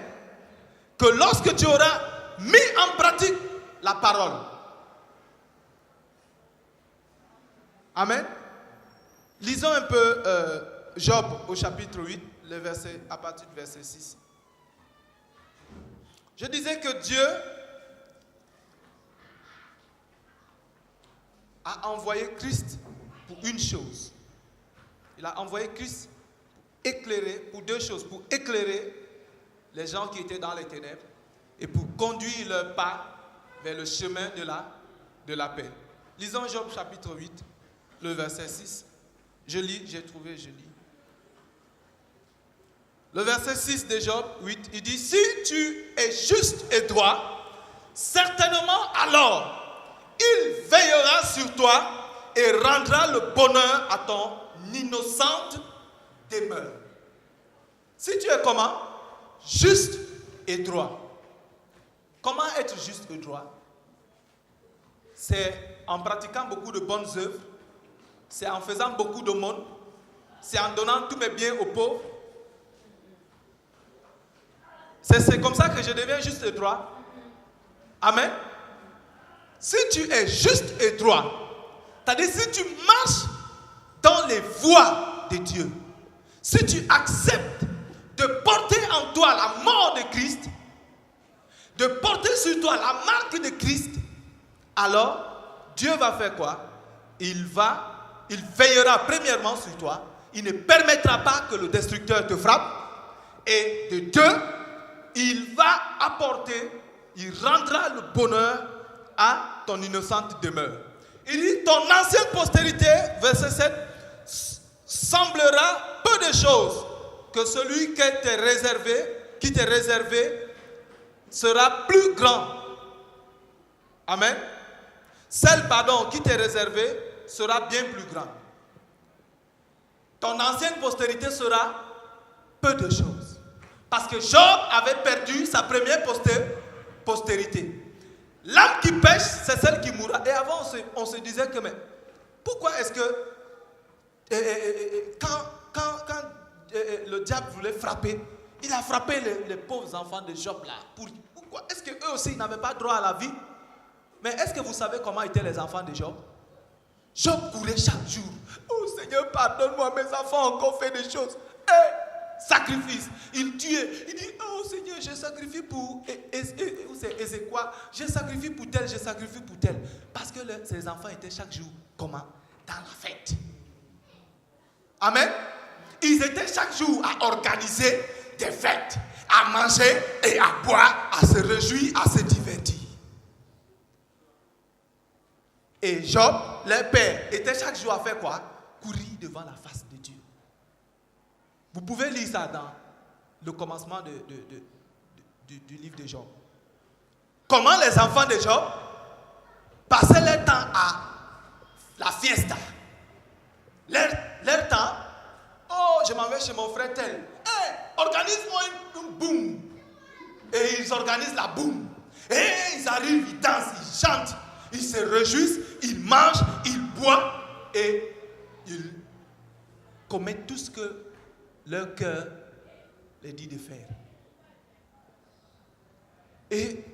Que lorsque tu auras mis en pratique la parole. Amen. Lisons un peu Job au chapitre 8, à partir du verset 6. Je disais que Dieu a envoyé Christ pour une chose. Il a envoyé Christ pour éclairer, pour deux choses. Pour éclairer les gens qui étaient dans les ténèbres et pour conduire leur pas vers le chemin de la paix. Lisons Job chapitre 8, le verset 6. Je lis. Le verset 6 de Job 8, il dit, si tu es juste et droit, certainement alors, il veillera sur toi et rendra le bonheur à ton innocente demeure. Si tu es comment? Juste et droit. Comment être juste et droit? C'est en pratiquant beaucoup de bonnes œuvres, c'est en faisant beaucoup d'aumônes, c'est en donnant tous mes biens aux pauvres. C'est comme ça que je deviens juste et droit. Amen. Si tu es juste et droit, c'est-à-dire si tu marches dans les voies de Dieu, si tu acceptes de porter en toi la mort de Christ, de porter sur toi la marque de Christ, alors Dieu va faire quoi? Il veillera premièrement sur toi. Il ne permettra pas que le destructeur te frappe. Et de deux, il va apporter, il rendra le bonheur à ton innocente demeure. Il dit, ton ancienne postérité, verset 7, semblera peu de choses que celui qui t'est réservé sera plus grand. Amen. Celle, qui t'est réservée sera bien plus grande. Ton ancienne postérité sera peu de choses. Parce que Job avait perdu sa première postérité. L'âme qui pêche, c'est celle qui mourra. Et avant, on se disait que, mais pourquoi est-ce que quand le diable voulait frapper, il a frappé les pauvres enfants de Job là. Pourquoi? Est-ce qu'eux aussi n'avaient pas droit à la vie? Mais est-ce que vous savez comment étaient les enfants de Job? Job courait chaque jour. Oh Seigneur, pardonne-moi, mes enfants ont encore fait des choses. Sacrifice. Il tuait. Il dit, oh Seigneur, je sacrifie pour Ézéchiel. Je sacrifie pour tel, je sacrifie pour tel. Parce que ces enfants étaient chaque jour, comment? Dans la fête. Amen. Ils étaient chaque jour à organiser des fêtes, à manger et à boire, à se réjouir, à se divertir. Et Job, leur père, était chaque jour à faire quoi? Courir devant la face de Dieu. Vous pouvez lire ça dans le commencement du livre de Job. Comment les enfants de Job passaient leur temps à la fiesta. Leur temps, oh, je m'en vais chez mon frère tel. Organise-moi une boum. Et ils organisent la boum. Et ils arrivent, ils dansent, ils chantent. Ils se réjouissent, ils mangent, ils boivent et ils commettent tout ce que leur cœur les dit de faire. Et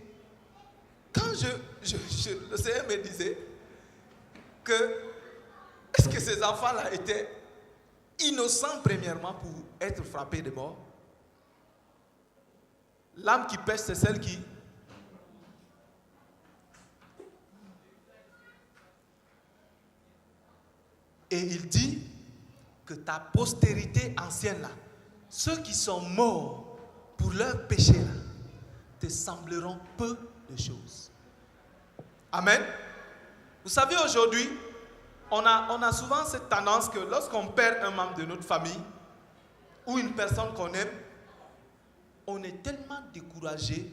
quand le Seigneur me disait que est-ce que ces enfants-là étaient innocents premièrement pour être frappés de mort? L'âme qui pêche, c'est celle qui... Et il dit que ta postérité ancienne là, ceux qui sont morts pour leur péché là, te sembleront peu de choses. Amen. Vous savez, aujourd'hui, on a souvent cette tendance que lorsqu'on perd un membre de notre famille ou une personne qu'on aime, on est tellement découragé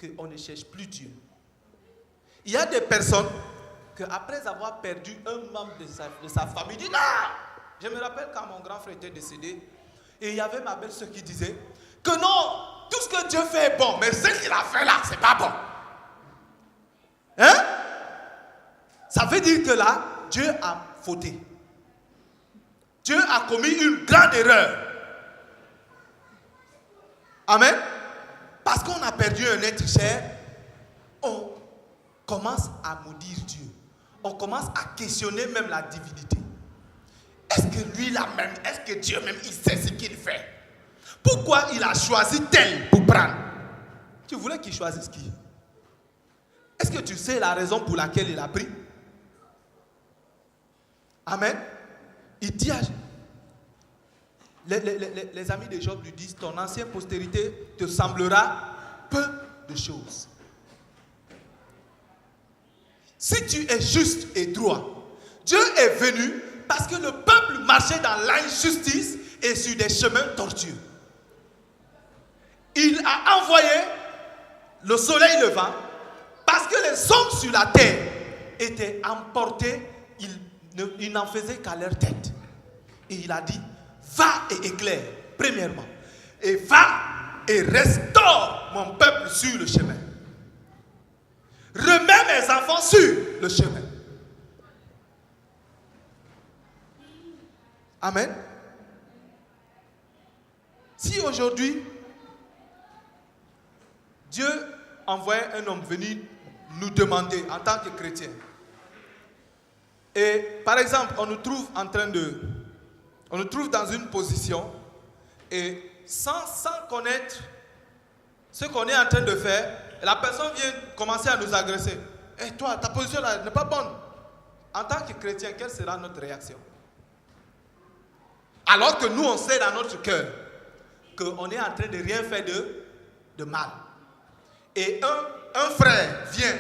qu'on ne cherche plus Dieu. Il y a des personnes qu'après avoir perdu un membre de sa famille, dit non. Je me rappelle quand mon grand frère était décédé, et il y avait ma belle-sœur qui disait que non, tout ce que Dieu fait est bon, mais ce qu'il a fait là, c'est pas bon. Hein? Ça veut dire que là, Dieu a fauté. Dieu a commis une grande erreur. Amen. Parce qu'on a perdu un être cher, on commence à maudire Dieu. On commence à questionner même la divinité. Est-ce que lui là même, est-ce que Dieu même, il sait ce qu'il fait? Pourquoi il a choisi tel pour prendre? Tu voulais qu'il choisisse qui? Est-ce que tu sais la raison pour laquelle il a pris? Amen. Il dit à... Les amis de Job lui disent, ton ancienne postérité te semblera peu de choses. Si tu es juste et droit, Dieu est venu parce que le peuple marchait dans l'injustice et sur des chemins tortueux. Il a envoyé le soleil levant parce que les hommes sur la terre étaient emportés, ils n'en faisaient qu'à leur tête. Et il a dit, va et éclaire, premièrement. Et va et restaure mon peuple sur le chemin. Remets mes enfants sur le chemin. Amen. Si aujourd'hui, Dieu envoyait un homme venir nous demander en tant que chrétiens, et par exemple, on nous trouve dans une position, et sans connaître ce qu'on est en train de faire, la personne vient commencer à nous agresser. Et toi, ta position là n'est pas bonne. En tant que chrétien, quelle sera notre réaction? Alors que nous, on sait dans notre cœur qu'on est en train de rien faire de mal. Et un frère vient,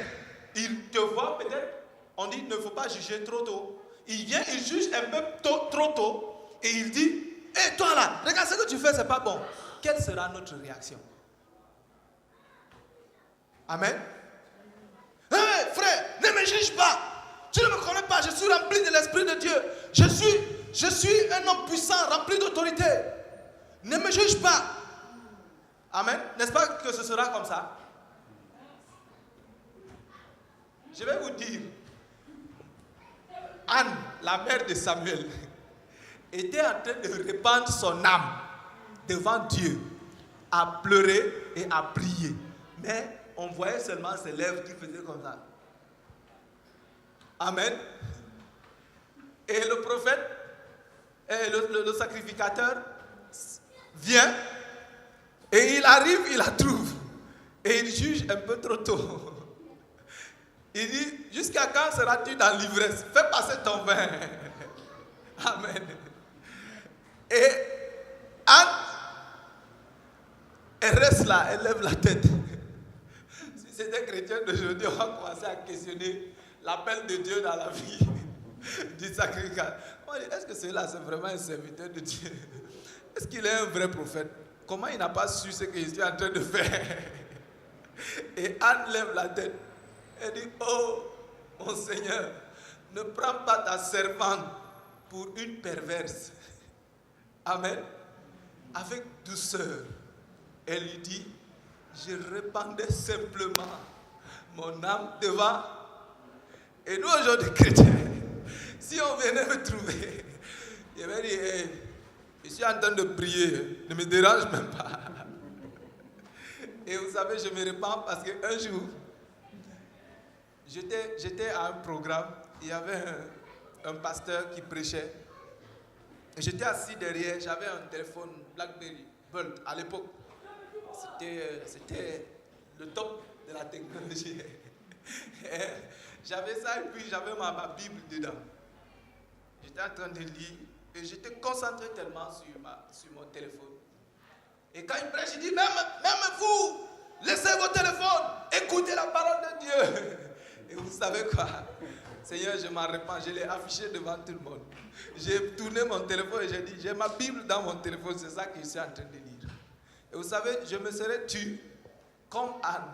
il te voit peut-être, on dit ne faut pas juger trop tôt. Il vient, il juge un peu trop tôt et il dit, hé toi là, regarde ce que tu fais, c'est pas bon. Quelle sera notre réaction? Amen. Hé frère, ne me juge pas. Tu ne me connais pas, je suis rempli de l'Esprit de Dieu. Je suis un homme puissant, rempli d'autorité. Ne me juge pas. Amen. N'est-ce pas que ce sera comme ça? Je vais vous dire, Anne, la mère de Samuel, était en train de répandre son âme devant Dieu, à pleurer et à prier. Mais on voyait seulement ses lèvres qui faisaient comme ça. Amen. Et le prophète, le sacrificateur vient et il arrive, il la trouve. Et il juge un peu trop tôt. Il dit, jusqu'à quand seras-tu dans l'ivresse? Fais passer ton vin. Amen. Et Anne, elle reste là, elle lève la tête. Si c'était chrétien d'aujourd'hui, on va commencer à questionner l'appel de Dieu dans la vie du sacrificateur. Est-ce que celui-là, c'est vraiment un serviteur de Dieu? Est-ce qu'il est un vrai prophète? Comment il n'a pas su ce que je suis en train de faire? Et Anne lève la tête. Elle dit, oh, mon Seigneur, ne prends pas ta servante pour une perverse. Amen. Avec douceur, elle lui dit, je répandais simplement mon âme devant. Et nous, aujourd'hui, chrétiens, si on venait me trouver, je vais dire, hey, je suis en train de prier, ne me dérange même pas. Et vous savez, je me répands parce qu'un jour, j'étais à un programme, il y avait un pasteur qui prêchait. Et j'étais assis derrière, j'avais un téléphone BlackBerry Bolt à l'époque. C'était le top de la technologie. J'avais ça et puis j'avais ma Bible dedans. J'étais en train de lire et j'étais concentré tellement sur mon téléphone. Et quand il prêche, il dit, même vous, laissez vos téléphones, écoutez la parole de Dieu. Et vous savez quoi? Seigneur, je m'en répands, je l'ai affiché devant tout le monde. J'ai tourné mon téléphone et j'ai dit, j'ai ma Bible dans mon téléphone, c'est ça que je suis en train de lire. Et vous savez, je me serais tué comme Anne.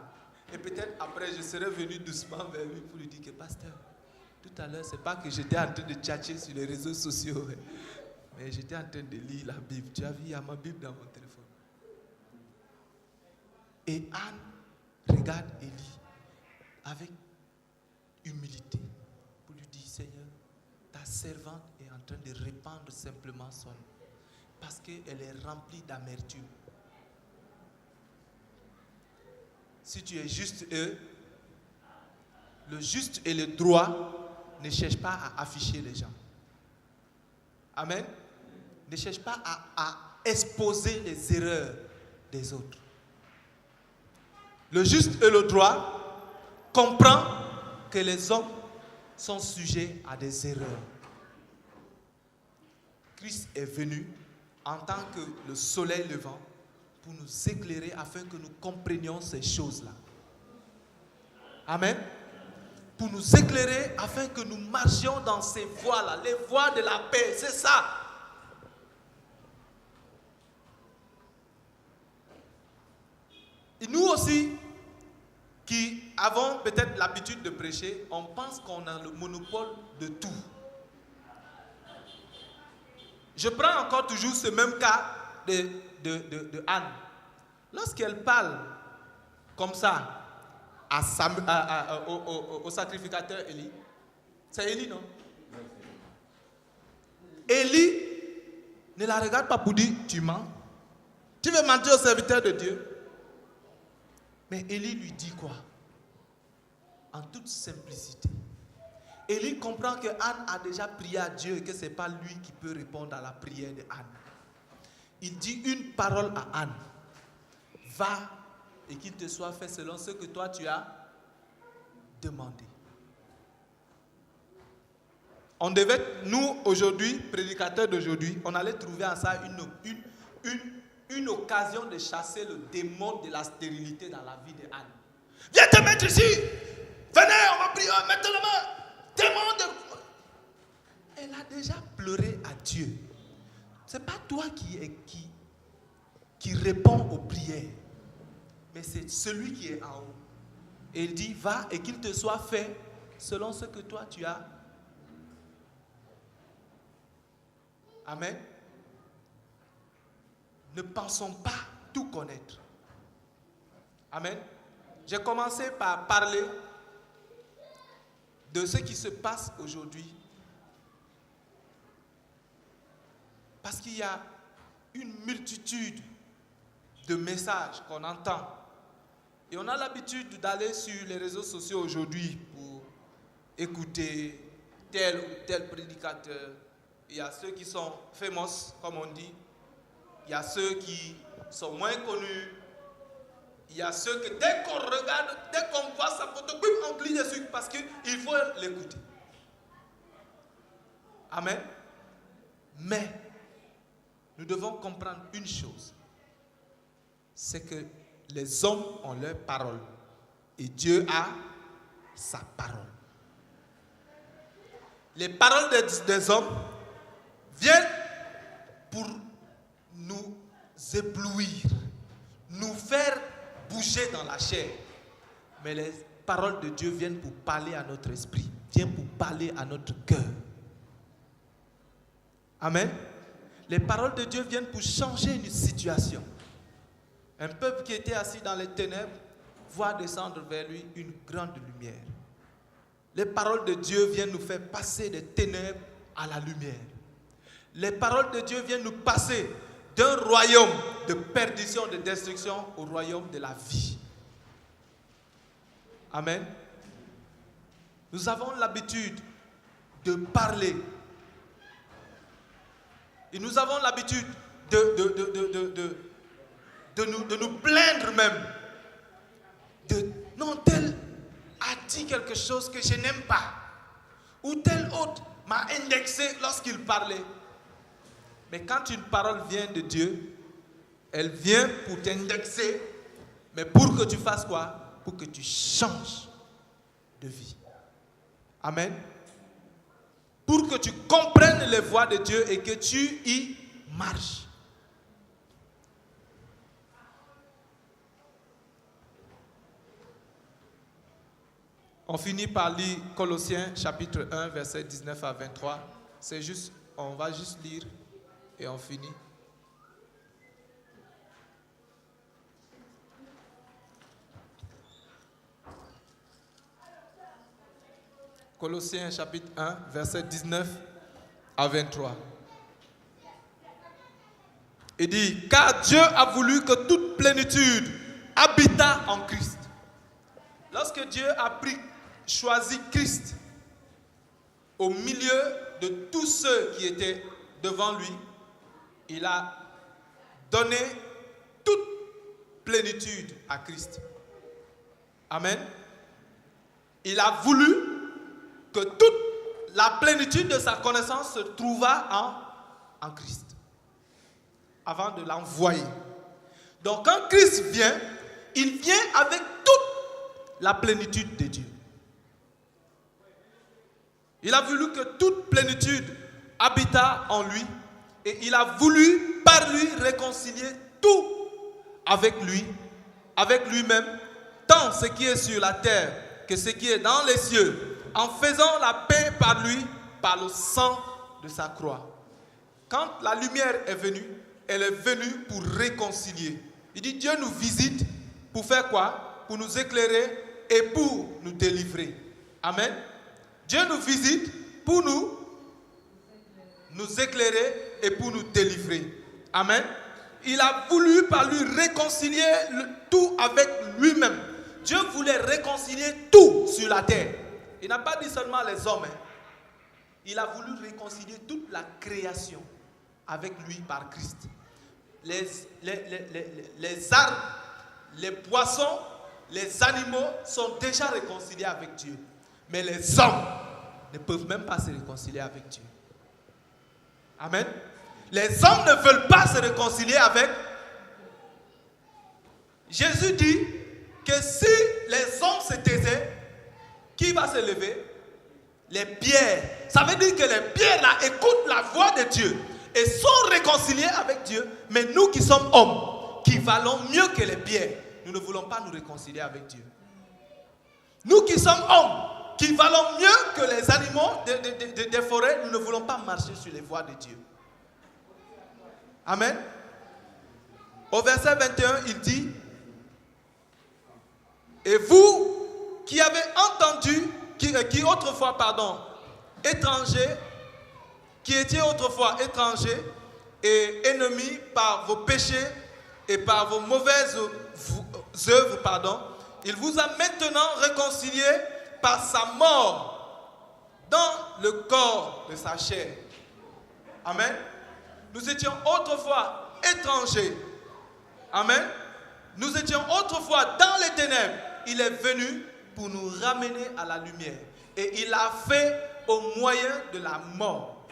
Et peut-être après, je serais venu doucement vers lui pour lui dire que, pasteur, tout à l'heure, c'est pas que j'étais en train de tchatcher sur les réseaux sociaux, mais j'étais en train de lire la Bible. Tu as vu, il y a ma Bible dans mon téléphone. Et Anne regarde Élie avec humilité pour lui dire, Seigneur, ta servante est en train de répandre simplement son... Parce qu'elle est remplie d'amertume. Si tu es juste le juste et le droit ne cherche pas à afficher les gens. Amen. Ne cherche pas à exposer les erreurs des autres. Le juste et le droit comprend que les hommes sont sujets à des erreurs. Christ est venu en tant que le soleil levant pour nous éclairer afin que nous comprenions ces choses-là. Amen. Pour nous éclairer afin que nous marchions dans ces voies-là, les voies de la paix, c'est ça. Et nous aussi, qui avons peut-être l'habitude de prêcher, on pense qu'on a le monopole de tout. Je prends encore toujours ce même cas de Anne. Lorsqu'elle parle comme ça au sacrificateur Élie, c'est Élie, non? Élie ne la regarde pas pour dire tu mens. Tu veux mentir au serviteur de Dieu? Mais Élie lui dit quoi? En toute simplicité. Élie comprend que Anne a déjà prié à Dieu et que ce n'est pas lui qui peut répondre à la prière de Anne. Il dit une parole à Anne. Va et qu'il te soit fait selon ce que toi tu as demandé. On devait, nous aujourd'hui, prédicateurs d'aujourd'hui, on allait trouver en ça une occasion de chasser le démon de la stérilité dans la vie de Anne. Viens te mettre ici. Venez, on va prier, mettez la main. Démon de... Elle a déjà pleuré à Dieu. Ce n'est pas toi qui réponds aux prières, mais c'est celui qui est en haut. Et il dit, va et qu'il te soit fait selon ce que toi tu as. Amen. Ne pensons pas tout connaître. Amen. J'ai commencé par parler de ce qui se passe aujourd'hui. Parce qu'il y a une multitude de messages qu'on entend. Et on a l'habitude d'aller sur les réseaux sociaux aujourd'hui pour écouter tel ou tel prédicateur. Il y a ceux qui sont famous, comme on dit. Il y a ceux qui sont moins connus. Il y a ceux que dès qu'on regarde, dès qu'on voit sa photo, on clique dessus parce qu'il faut l'écouter. Amen. Mais nous devons comprendre une chose. C'est que les hommes ont leur parole et Dieu a sa parole. Les paroles des hommes viennent pour nous éblouir, nous faire bouger dans la chair. Mais les paroles de Dieu viennent pour parler à notre esprit, viennent pour parler à notre cœur. Amen. Les paroles de Dieu viennent pour changer une situation. Un peuple qui était assis dans les ténèbres voit descendre vers lui une grande lumière. Les paroles de Dieu viennent nous faire passer des ténèbres à la lumière. Les paroles de Dieu viennent nous passer d'un royaume de perdition, de destruction, au royaume de la vie. Amen. Nous avons l'habitude de parler. Et nous avons l'habitude de nous plaindre même. Non, tel a dit quelque chose que je n'aime pas. Ou tel autre m'a indexé lorsqu'il parlait. Mais quand une parole vient de Dieu, elle vient pour t'indexer, mais pour que tu fasses quoi? Pour que tu changes de vie. Amen. Pour que tu comprennes les voies de Dieu et que tu y marches. On finit par lire Colossiens chapitre 1, verset 19 à 23. C'est juste, on va juste lire et on finit. Colossiens chapitre 1, verset 19 à 23. Il dit, car Dieu a voulu que toute plénitude habitât en Christ. Lorsque Dieu a choisi Christ au milieu de tous ceux qui étaient devant lui, il a donné toute plénitude à Christ. Amen. Il a voulu que toute la plénitude de sa connaissance se trouvât en Christ, avant de l'envoyer. Donc quand Christ vient, il vient avec toute la plénitude de Dieu. Il a voulu que toute plénitude habitât en lui et il a voulu par lui réconcilier tout avec lui, avec lui-même, tant ce qui est sur la terre que ce qui est dans les cieux, en faisant la paix par lui, par le sang de sa croix. Quand la lumière est venue, elle est venue pour réconcilier. Il dit, Dieu nous visite pour faire quoi? Pour nous éclairer et pour nous délivrer. Amen. Dieu nous visite pour nous éclairer et pour nous délivrer. Amen. Il a voulu par lui réconcilier tout avec lui-même. Dieu voulait réconcilier tout sur la terre. Il n'a pas dit seulement les hommes. Il a voulu réconcilier toute la création avec lui par Christ. Les arbres, les poissons, les animaux sont déjà réconciliés avec Dieu. Mais les hommes ne peuvent même pas se réconcilier avec Dieu. Amen. Les hommes ne veulent pas se réconcilier avec. Jésus dit que si les hommes se taisaient, qui va se lever? Les pierres. Ça veut dire que les pierres là écoutent la voix de Dieu et sont réconciliées avec Dieu. Mais nous qui sommes hommes, qui valons mieux que les pierres, nous ne voulons pas nous réconcilier avec Dieu. Nous qui sommes hommes, qui valons mieux que les animaux des forêts, nous ne voulons pas marcher sur les voies de Dieu. Amen. Au verset 21, il dit, et vous qui avez entendu, qui autrefois, étrangers, qui étiez autrefois étrangers et ennemis par vos péchés et par vos mauvaises œuvres, il vous a maintenant réconciliés par sa mort dans le corps de sa chair. Amen. Nous étions autrefois étrangers. Amen. Nous étions autrefois dans les ténèbres. Il est venu pour nous ramener à la lumière. Et il l'a fait au moyen de la mort.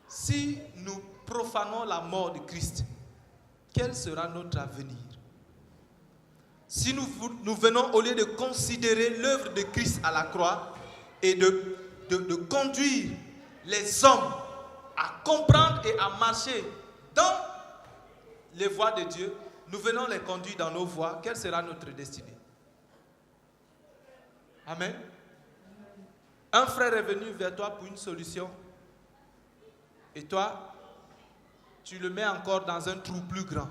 Si nous profanons la mort de Christ, quel sera notre avenir? Si nous venons, au lieu de considérer l'œuvre de Christ à la croix et de conduire les hommes à comprendre et à marcher dans les voies de Dieu, nous venons les conduire dans nos voies, quelle sera notre destinée? Amen. Un frère est venu vers toi pour une solution et toi, tu le mets encore dans un trou plus grand.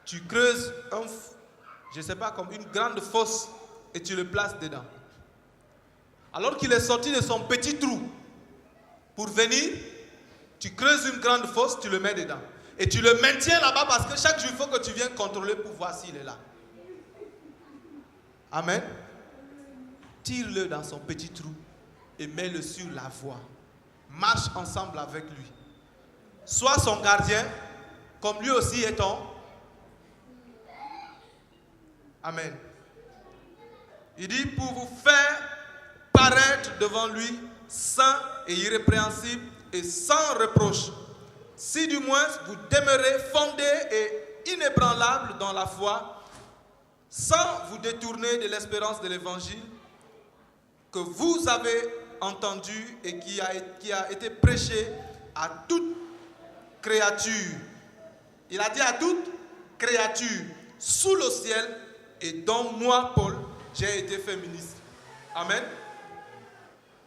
Tu creuses comme une grande fosse et tu le places dedans. Alors qu'il est sorti de son petit trou pour venir, tu creuses une grande fosse, tu le mets dedans. Et tu le maintiens là-bas parce que chaque jour, il faut que tu viennes contrôler pour voir s'il est là. Amen. Tire-le dans son petit trou et mets-le sur la voie. Marche ensemble avec lui. Sois son gardien, comme lui aussi est ton. Amen. Il dit pour vous faire paraître devant lui saint et irrépréhensible et sans reproche. Si du moins vous demeurez fondés et inébranlables dans la foi, sans vous détourner de l'espérance de l'évangile que vous avez entendu et qui a été prêché à toute créature. Il a dit à toute créature sous le ciel et dont moi, Paul, j'ai été fait ministre. Amen.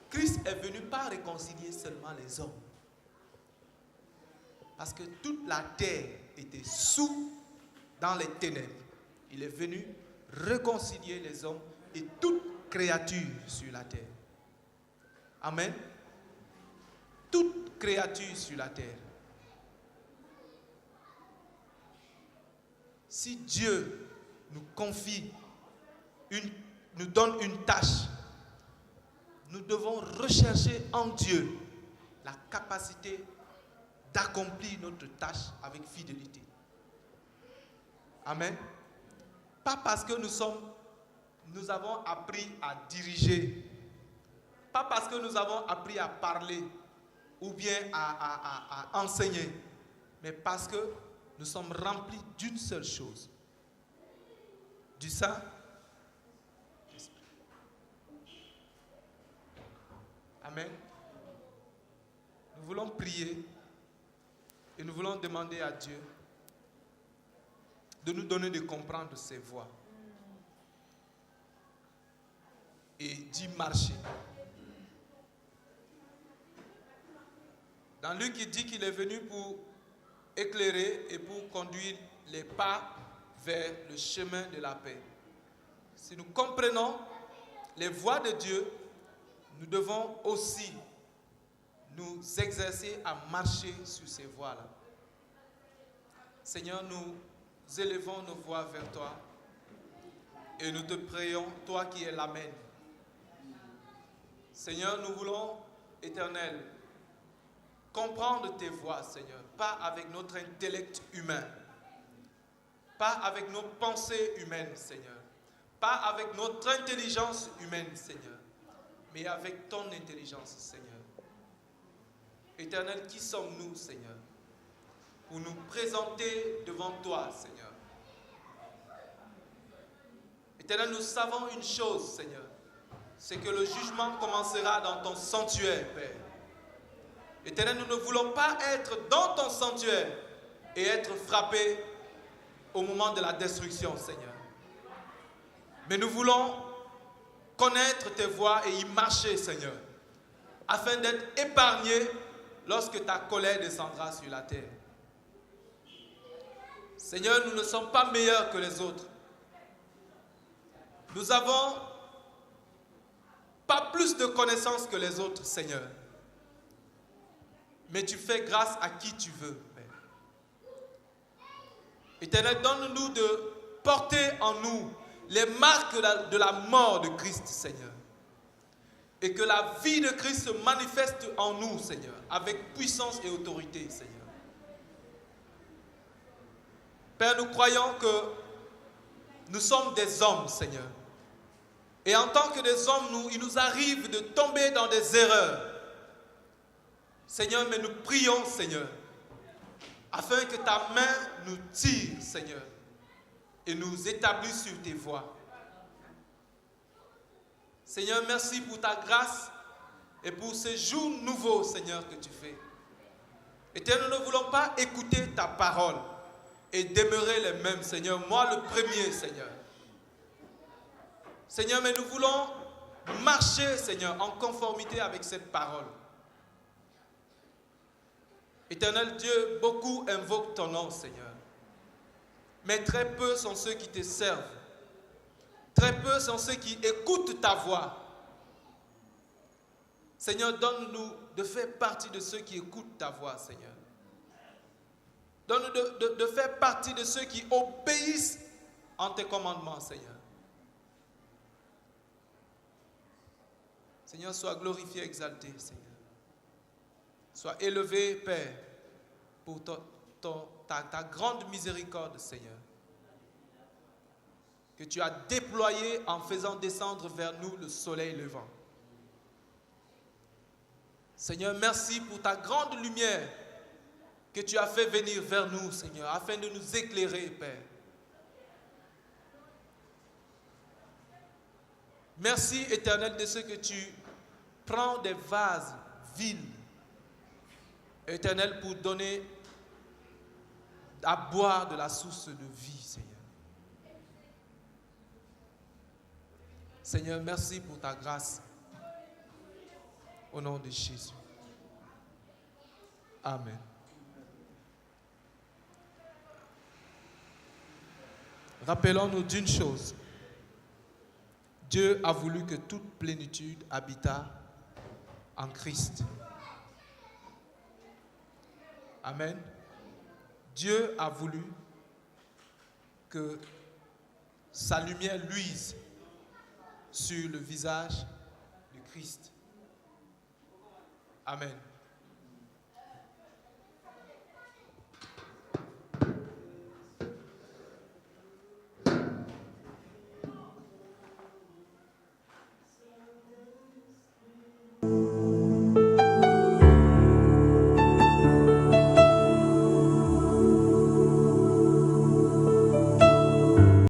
Christ est venu pas réconcilier seulement les hommes. Parce que toute la terre était dans les ténèbres. Il est venu réconcilier les hommes et toute créature sur la terre. Amen. Toute créature sur la terre. Si Dieu nous confie, nous donne une tâche, nous devons rechercher en Dieu la capacité d'accomplir notre tâche avec fidélité. Amen. Pas parce que nous avons appris à diriger, pas parce que nous avons appris à parler ou bien à enseigner, mais parce que nous sommes remplis d'une seule chose, du Saint-Esprit. Amen. Nous voulons prier et nous voulons demander à Dieu de nous donner de comprendre ses voies et d'y marcher. Dans Luc, il dit qu'il est venu pour éclairer et pour conduire les pas vers le chemin de la paix. Si nous comprenons les voies de Dieu, nous devons aussi nous exercer à marcher sur ces voies-là. Seigneur, nous élevons nos voix vers toi et nous te prions, toi qui es l'Amen. Seigneur, nous voulons, Éternel, comprendre tes voies, Seigneur, pas avec notre intellect humain, pas avec nos pensées humaines, Seigneur, pas avec notre intelligence humaine, Seigneur, mais avec ton intelligence, Seigneur. Éternel, qui sommes-nous, Seigneur, pour nous présenter devant toi, Seigneur? Éternel, nous savons une chose, Seigneur, c'est que le jugement commencera dans ton sanctuaire, Père. Éternel, nous ne voulons pas être dans ton sanctuaire et être frappés au moment de la destruction, Seigneur. Mais nous voulons connaître tes voies et y marcher, Seigneur, afin d'être épargnés lorsque ta colère descendra sur la terre. Seigneur, nous ne sommes pas meilleurs que les autres. Nous n'avons pas plus de connaissances que les autres, Seigneur. Mais tu fais grâce à qui tu veux, Père. Éternel, donne-nous de porter en nous les marques de la mort de Christ, Seigneur. Et que la vie de Christ se manifeste en nous, Seigneur, avec puissance et autorité, Seigneur. Père, nous croyons que nous sommes des hommes, Seigneur. Et en tant que des hommes, il nous arrive de tomber dans des erreurs. Seigneur, mais nous prions, Seigneur, afin que ta main nous tire, Seigneur, et nous établisse sur tes voies. Seigneur, merci pour ta grâce et pour ces jours nouveaux, Seigneur, que tu fais. Et nous ne voulons pas écouter ta parole et demeurer les mêmes, Seigneur. Moi, le premier, Seigneur. Seigneur, mais nous voulons marcher, Seigneur, en conformité avec cette parole. Éternel Dieu, beaucoup invoquent ton nom, Seigneur. Mais très peu sont ceux qui te servent. Très peu sont ceux qui écoutent ta voix. Seigneur, donne-nous de faire partie de ceux qui écoutent ta voix, Seigneur. Donne-nous de faire partie de ceux qui obéissent en tes commandements, Seigneur. Seigneur, sois glorifié, exalté, Seigneur. Sois élevé, Père, pour ta grande miséricorde, Seigneur, que tu as déployée en faisant descendre vers nous le soleil levant. Seigneur, merci pour ta grande lumière que tu as fait venir vers nous, Seigneur, afin de nous éclairer, Père. Merci, Éternel, de ce que tu prends des vases vides, Éternel, pour donner à boire de la source de vie, Seigneur. Seigneur, merci pour ta grâce. Au nom de Jésus. Amen. Rappelons-nous d'une chose. Dieu a voulu que toute plénitude habitât en Christ. Amen. Dieu a voulu que sa lumière luise sur le visage de Christ. Amen.